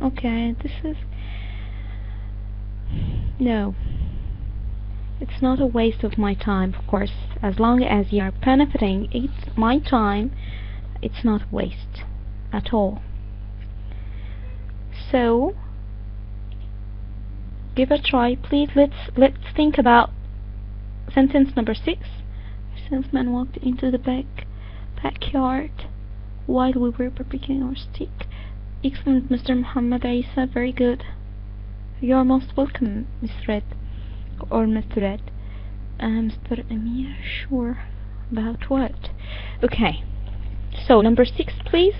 okay, this is no. It's not a waste of my time, of course. As long as you are benefiting my time, it's not a waste at all. So give a try, please. Let's think about sentence number 6. Salesman walked into the backyard while we were barbecuing our steak. Excellent, Mr. Muhammad Isa. Very good. You're most welcome, Miss Red, or Mr. Red. Mr. Amir, sure. About what? Okay. So number 6, please.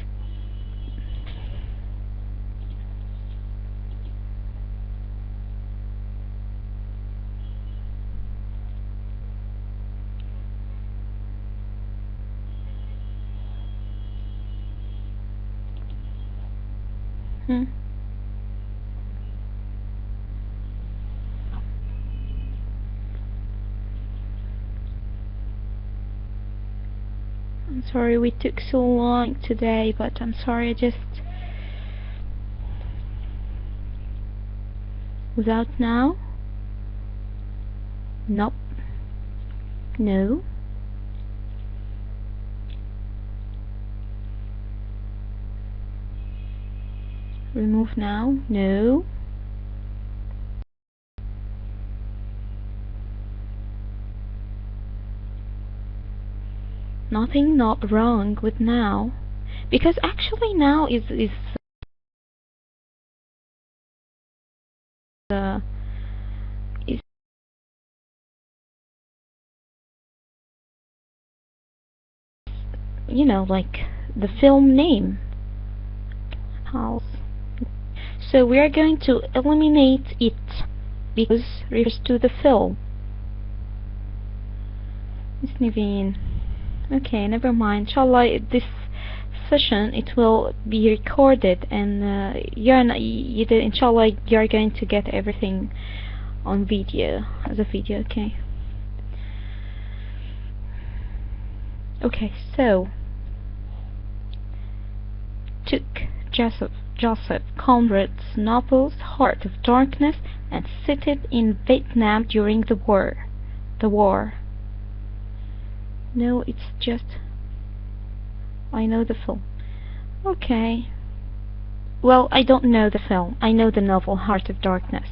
I'm sorry we took so long today, but I'm sorry I just... Without now? Nope. No. Remove now? No. Nothing not wrong with now, because actually now is you know, like the film name. house. So we are going to eliminate it because it refers to the film. Miss Niveen. Okay, never mind. Inshallah, this session it will be recorded, and inshallah you're going to get everything on video as a video. Okay. Okay, so took Joseph Conrad's novels Heart of Darkness and set it in Vietnam during the war. No, it's just I know the film. Okay. Well, I don't know the film. I know the novel Heart of Darkness,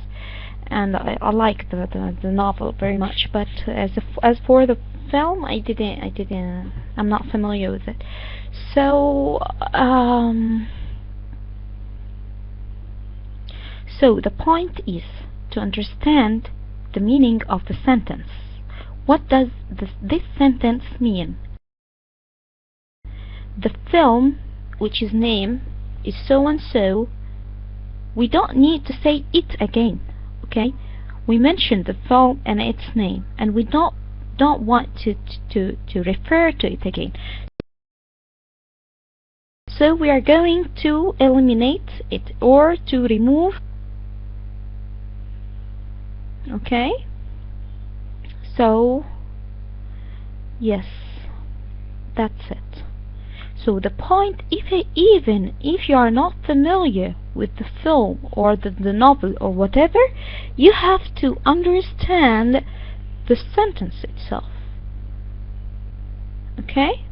and I like the novel very much. But as for the film, I'm not familiar with it. So the point is to understand the meaning of the sentence. What does this sentence mean? The film, which is name, is so and so. We don't need to say it again. Okay? We mentioned the film and its name, and we don't want to refer to it again. So we are going to eliminate it or to remove. Okay? So yes, that's it. So the point, even if you are not familiar with the film or the novel or whatever, you have to understand the sentence itself. Okay?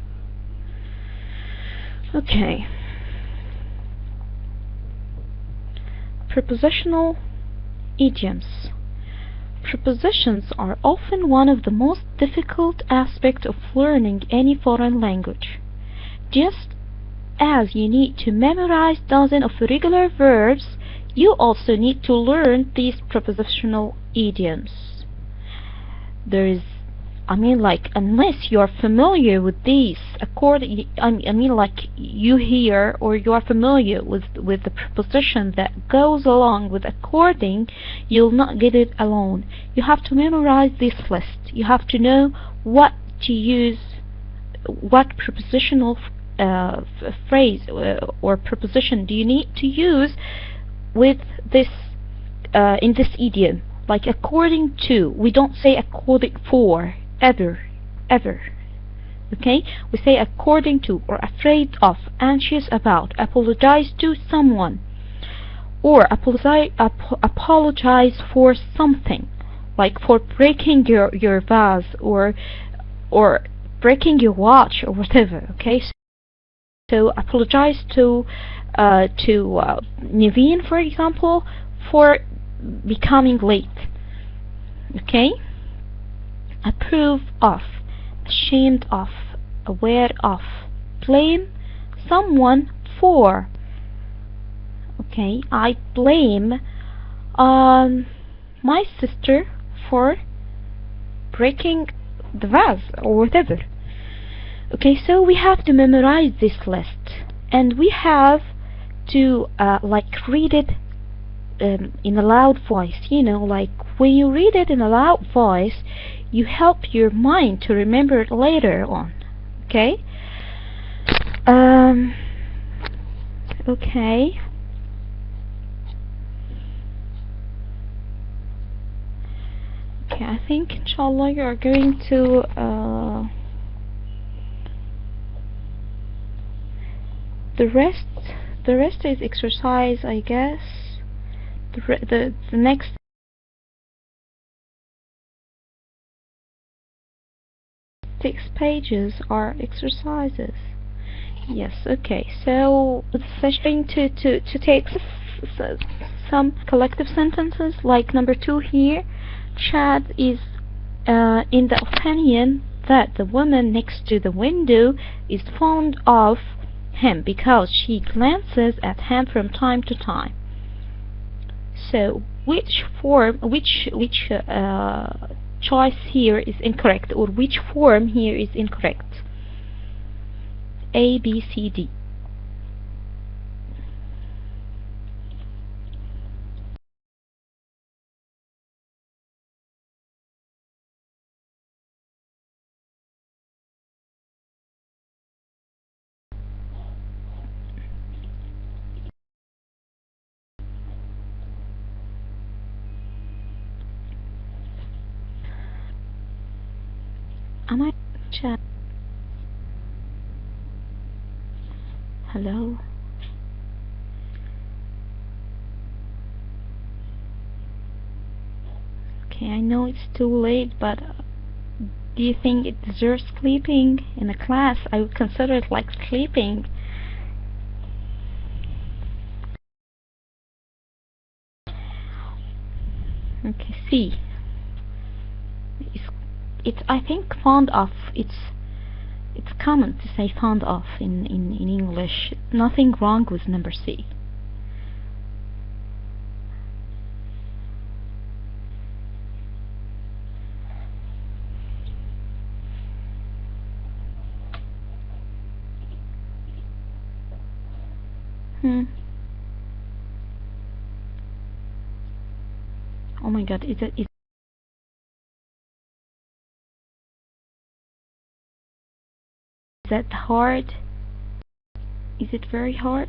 Okay. Prepositional idioms. Prepositions are often one of the most difficult aspects of learning any foreign language. Just as you need to memorize dozens of regular verbs, you also need to learn these prepositional idioms. Unless you are familiar with these, you hear or you are familiar with the preposition that goes along with according, you'll not get it alone. You have to memorize this list. You have to know what to use, what prepositional phrase or preposition do you need to use with this in this idiom. Like according to, we don't say according for, ever. Okay, we say according to, or afraid of, anxious about, apologize to someone, or apologize for something, like for breaking your vase or breaking your watch or whatever. Okay, so apologize to Naveen, for example, for becoming late. Okay, approve of, ashamed of, aware of, blame someone for. Okay, I blame my sister for breaking the vase or whatever. Okay, so we have to memorize this list, and we have to read it in a loud voice. Like when you read it in a loud voice, you help your mind to remember it later on. Okay. Okay. Okay, I think inshallah you are going to the rest is exercise, I guess. The next six pages are exercises. Yes, okay. So the session to take some collective sentences, like number 2 here. Chad is in the opinion that the woman next to the window is fond of him because she glances at him from time to time. So which choice here is incorrect, or which form here is incorrect? A, B, C, D. Am I chat? Hello? Okay, I know it's too late, but do you think it deserves sleeping in a class? I would consider it like sleeping. Okay, C. It's I think fond of. It's common to say fond of in English. Nothing wrong with number C. Oh my god, is that hard? Is it very hard?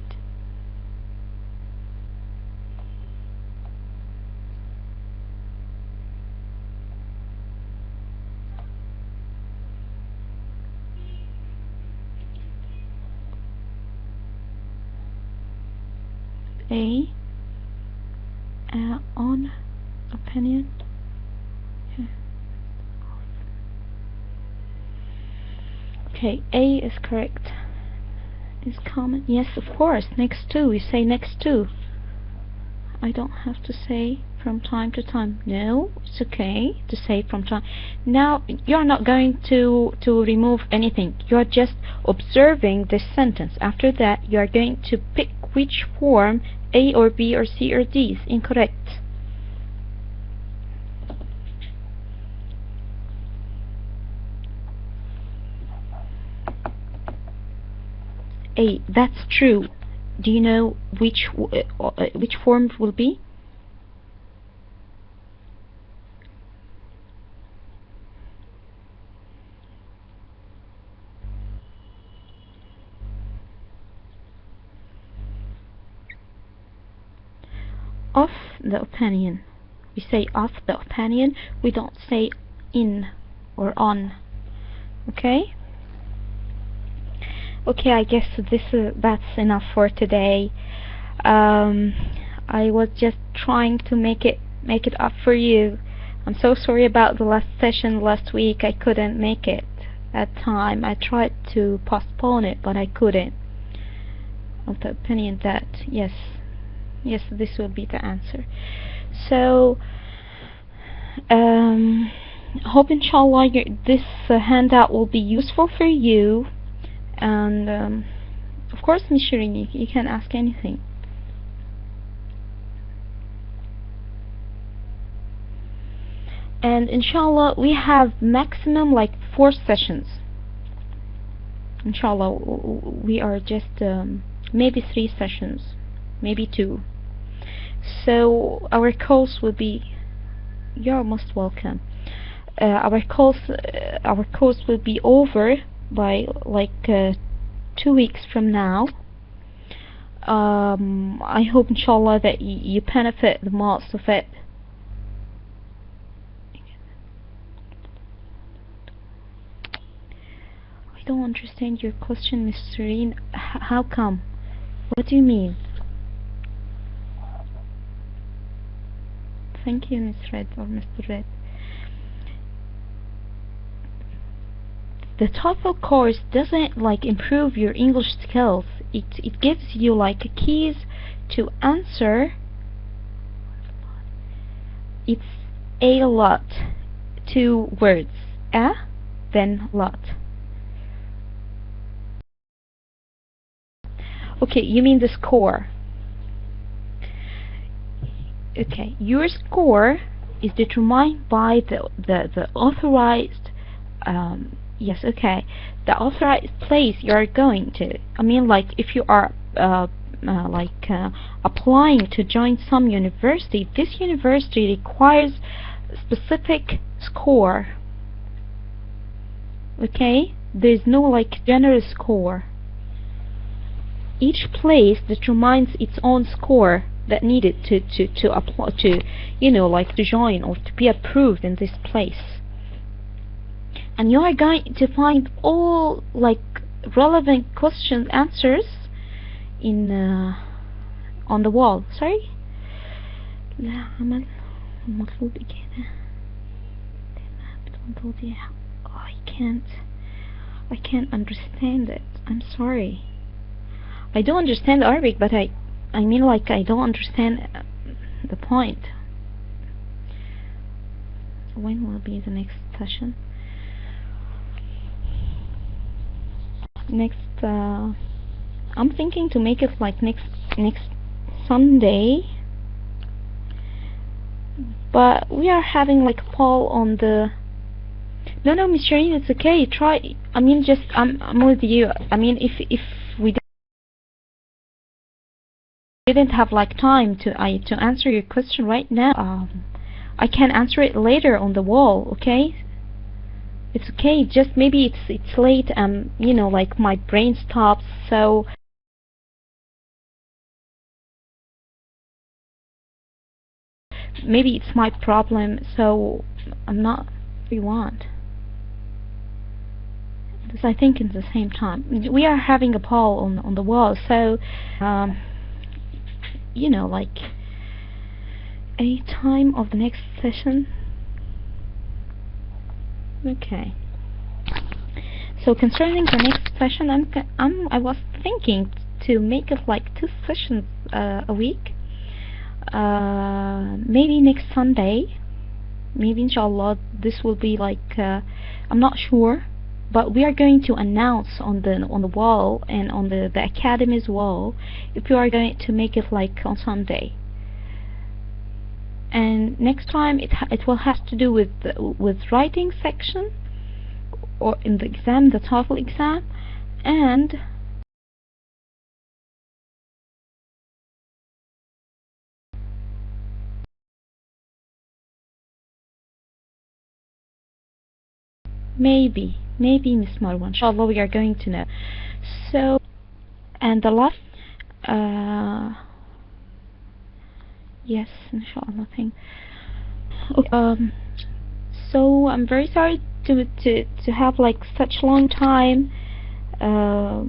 A. On opinion. Okay, A is correct. Is common. Yes, of course. Next to. We say next to. I don't have to say from time to time. No, it's okay to say from time. Now, you're not going to remove anything. You're just observing this sentence. After that, you're going to pick which form, A or B or C or D, is incorrect. A, that's true. Do you know which form it will be? Of the opinion. We say of the opinion. We don't say in or on. Okay? Okay, I guess that's enough for today. I was just trying to make it up for you. I'm so sorry about the last session last week. I couldn't make it at time. I tried to postpone it, but I couldn't. Of the opinion that yes, this will be the answer. So hope inshallah this handout will be useful for you. And of course, Miss Shireen, you can ask anything. And inshallah, we have maximum like 4 sessions. Inshallah, we are just maybe 3 sessions, maybe 2. So our course will be. You're most welcome. Our course will be over by like 2 weeks from now. I hope inshallah that you benefit the most of it. I don't understand your question, Miss Serene. How come? What do you mean? Thank you, Miss Red or Mr. Red. The Toefl course doesn't like improve your English skills. It gives you like keys to answer. It's a lot. 2 words. A, then lot. Okay, you mean the score. Okay, your score is determined by the authorized yes, okay, the authorized place you are going to. I mean, like if you are applying to join some university, this university requires specific score. Okay, there's no like general score. Each place determines its own score that needed to apply to, you know, like to join or to be approved in this place. and you are going to find all like relevant questions answers in on the wall. Sorry. لا عمل المطلوب إجابة بدون توضيح. I can't understand it. I'm sorry. I don't understand Arabic, but I mean like I don't understand the point. When will be the next session? Next I'm thinking to make it like next Sunday, but we are having like a poll on the no Miss Shireen, it's okay, try. I mean just I'm with you. I mean if we didn't have like time to answer your question right now, I can answer it later on the wall, okay? It's okay, just maybe it's late, you know, like my brain stops, so maybe it's my problem, so I'm not if you want. Because I think at the same time we are having a poll on the wall, so you know, like a time of the next session. Okay. So concerning the next session, I was thinking to make it like 2 sessions a week. Maybe next Sunday. Maybe inshallah this will be like I'm not sure, but we are going to announce on the wall and on the Academy's wall if we are going to make it like on Sunday. And next time it will have to do with writing section, or in the exam, the Toefl exam, and maybe Miss Marwan, inshallah we are going to know. So, and the last yes, inshallah thing. Okay. So I'm very sorry to have like such long time I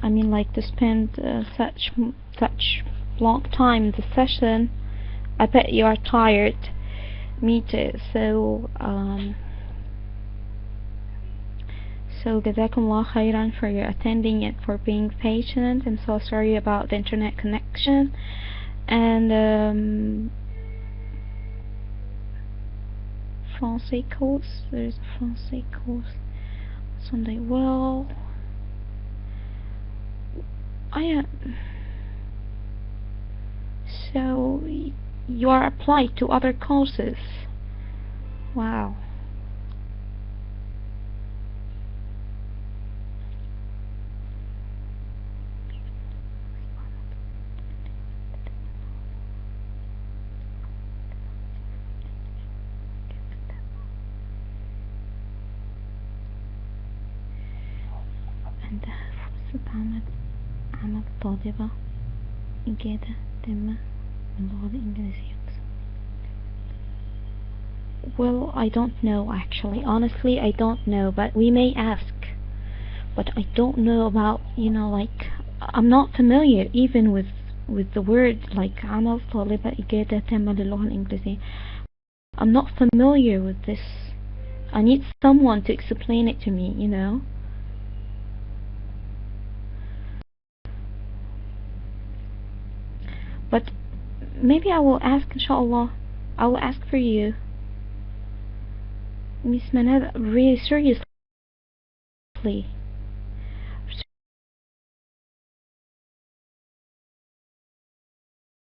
mean like to spend such long time in the session. I bet you are tired. Me too. So so jazakumullah khairan for your attending and for being patient. I'm so sorry about the internet connection, and Francais course, there's a Francais course Sunday. Well, so you are applied to other courses. Wow. عندها فرصة عمل طالبة إجادة تامة باللغة الإنجليزية. Well, I don't know actually. Honestly, I don't know, but we may ask. But I don't know about, you know, like I'm not familiar even with the word like عمل طالبة إجادة تامة للغة الإنجليزية. I'm not familiar with this. I need someone to explain it to me, you know. But maybe I will ask, inshallah. I will ask for you, Miss Manal, really seriously.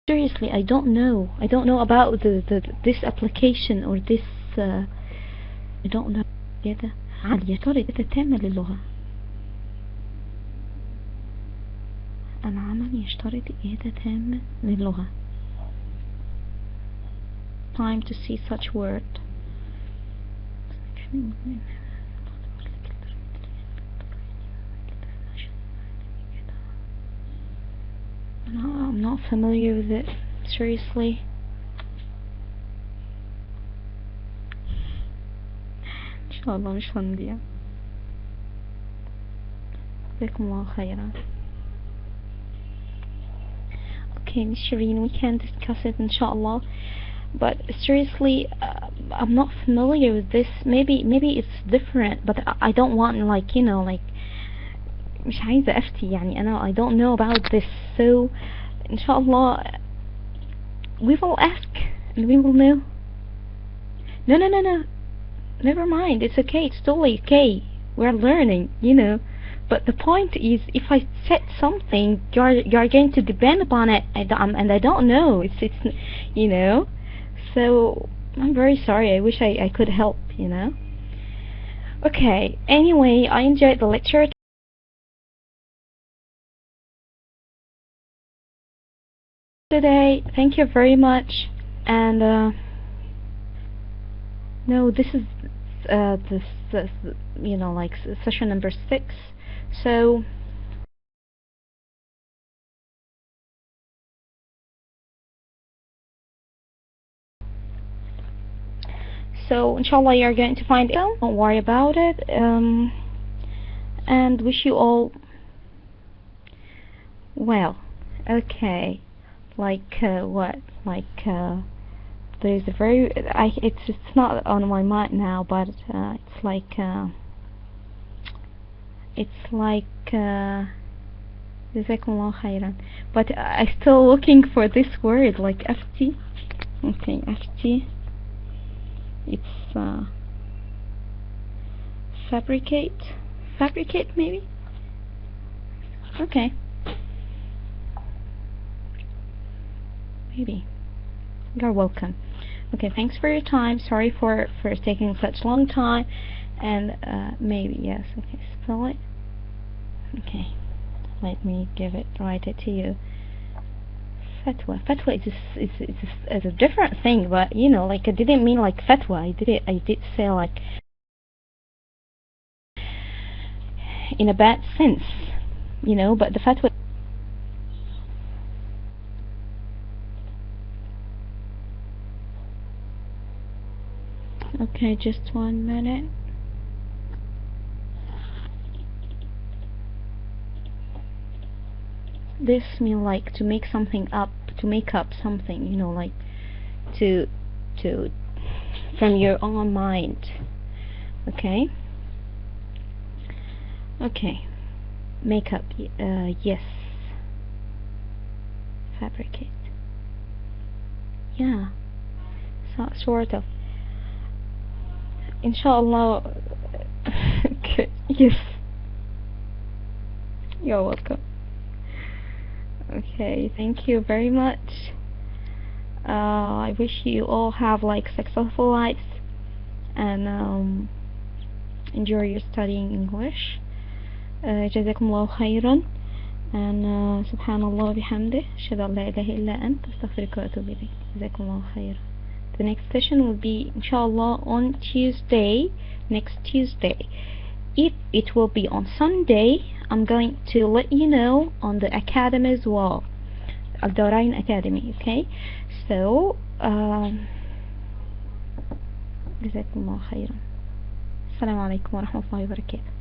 Seriously, I don't know. I don't know about this application or this. I don't know. كده عالية طريقة تامة للغة. العمل يشترط إجادة تامة للغة. Time to see such word. No, I'm not familiar with it. Seriously. شاء الله مش هنضيع. جزاكم الله خيرا. Okay, Miss Shireen, we can discuss it inshallah. But seriously, I'm not familiar with this. Maybe it's different, but I don't want like, you know, like مش عايزة أفتي يعني I don't know about this. So inshallah we will ask and we will know. No. Never mind. It's okay. It's totally okay. We're learning, you know. But the point is, if I said something, you're going to depend upon it, and I don't know. It's you know. So I'm very sorry. I wish I could help, you know. Okay. Anyway, I enjoyed the lecture today. Thank you very much. And no, this is this you know, like session number 6. So inshallah you're going to find it. Don't worry about it. And wish you all well. Okay. Like what? Like there's a very it's not on my mind now, but it's like Jazakumullah khairan. But I still looking for this word, like FT. Okay, FT. It's fabricate maybe. Okay, maybe. You're welcome. Okay, thanks for your time. Sorry for taking such long time. And maybe, yes. Okay, spell it. Okay, let me write it to you. Fatwa is a different thing, but you know, like I didn't mean like fatwa. I did say like in a bad sense, you know. But the fatwa. Okay, just 1 minute. This mean like to make something up, to make up something, you know, like to from your own mind. Okay. Okay. Make up. Yes. Fabricate. Yeah. So sort of. Inshallah. Okay. Yes. You're welcome. Okay, thank you very much. I wish you all have like successful lives and enjoy your studying English. جزاكم khairan. And subhanallah bihamdih, ashhadu an la ilaha illa ant, astaghfiruka wa atubu ilayk. جزاكم khairan. The next session will be inshallah on Tuesday, next Tuesday. If it will be on Sunday, I'm going to let you know on the Academy as well, الدارين Academy. Okay, so جزاكم الله خيرا. السلام عليكم ورحمة الله وبركاته.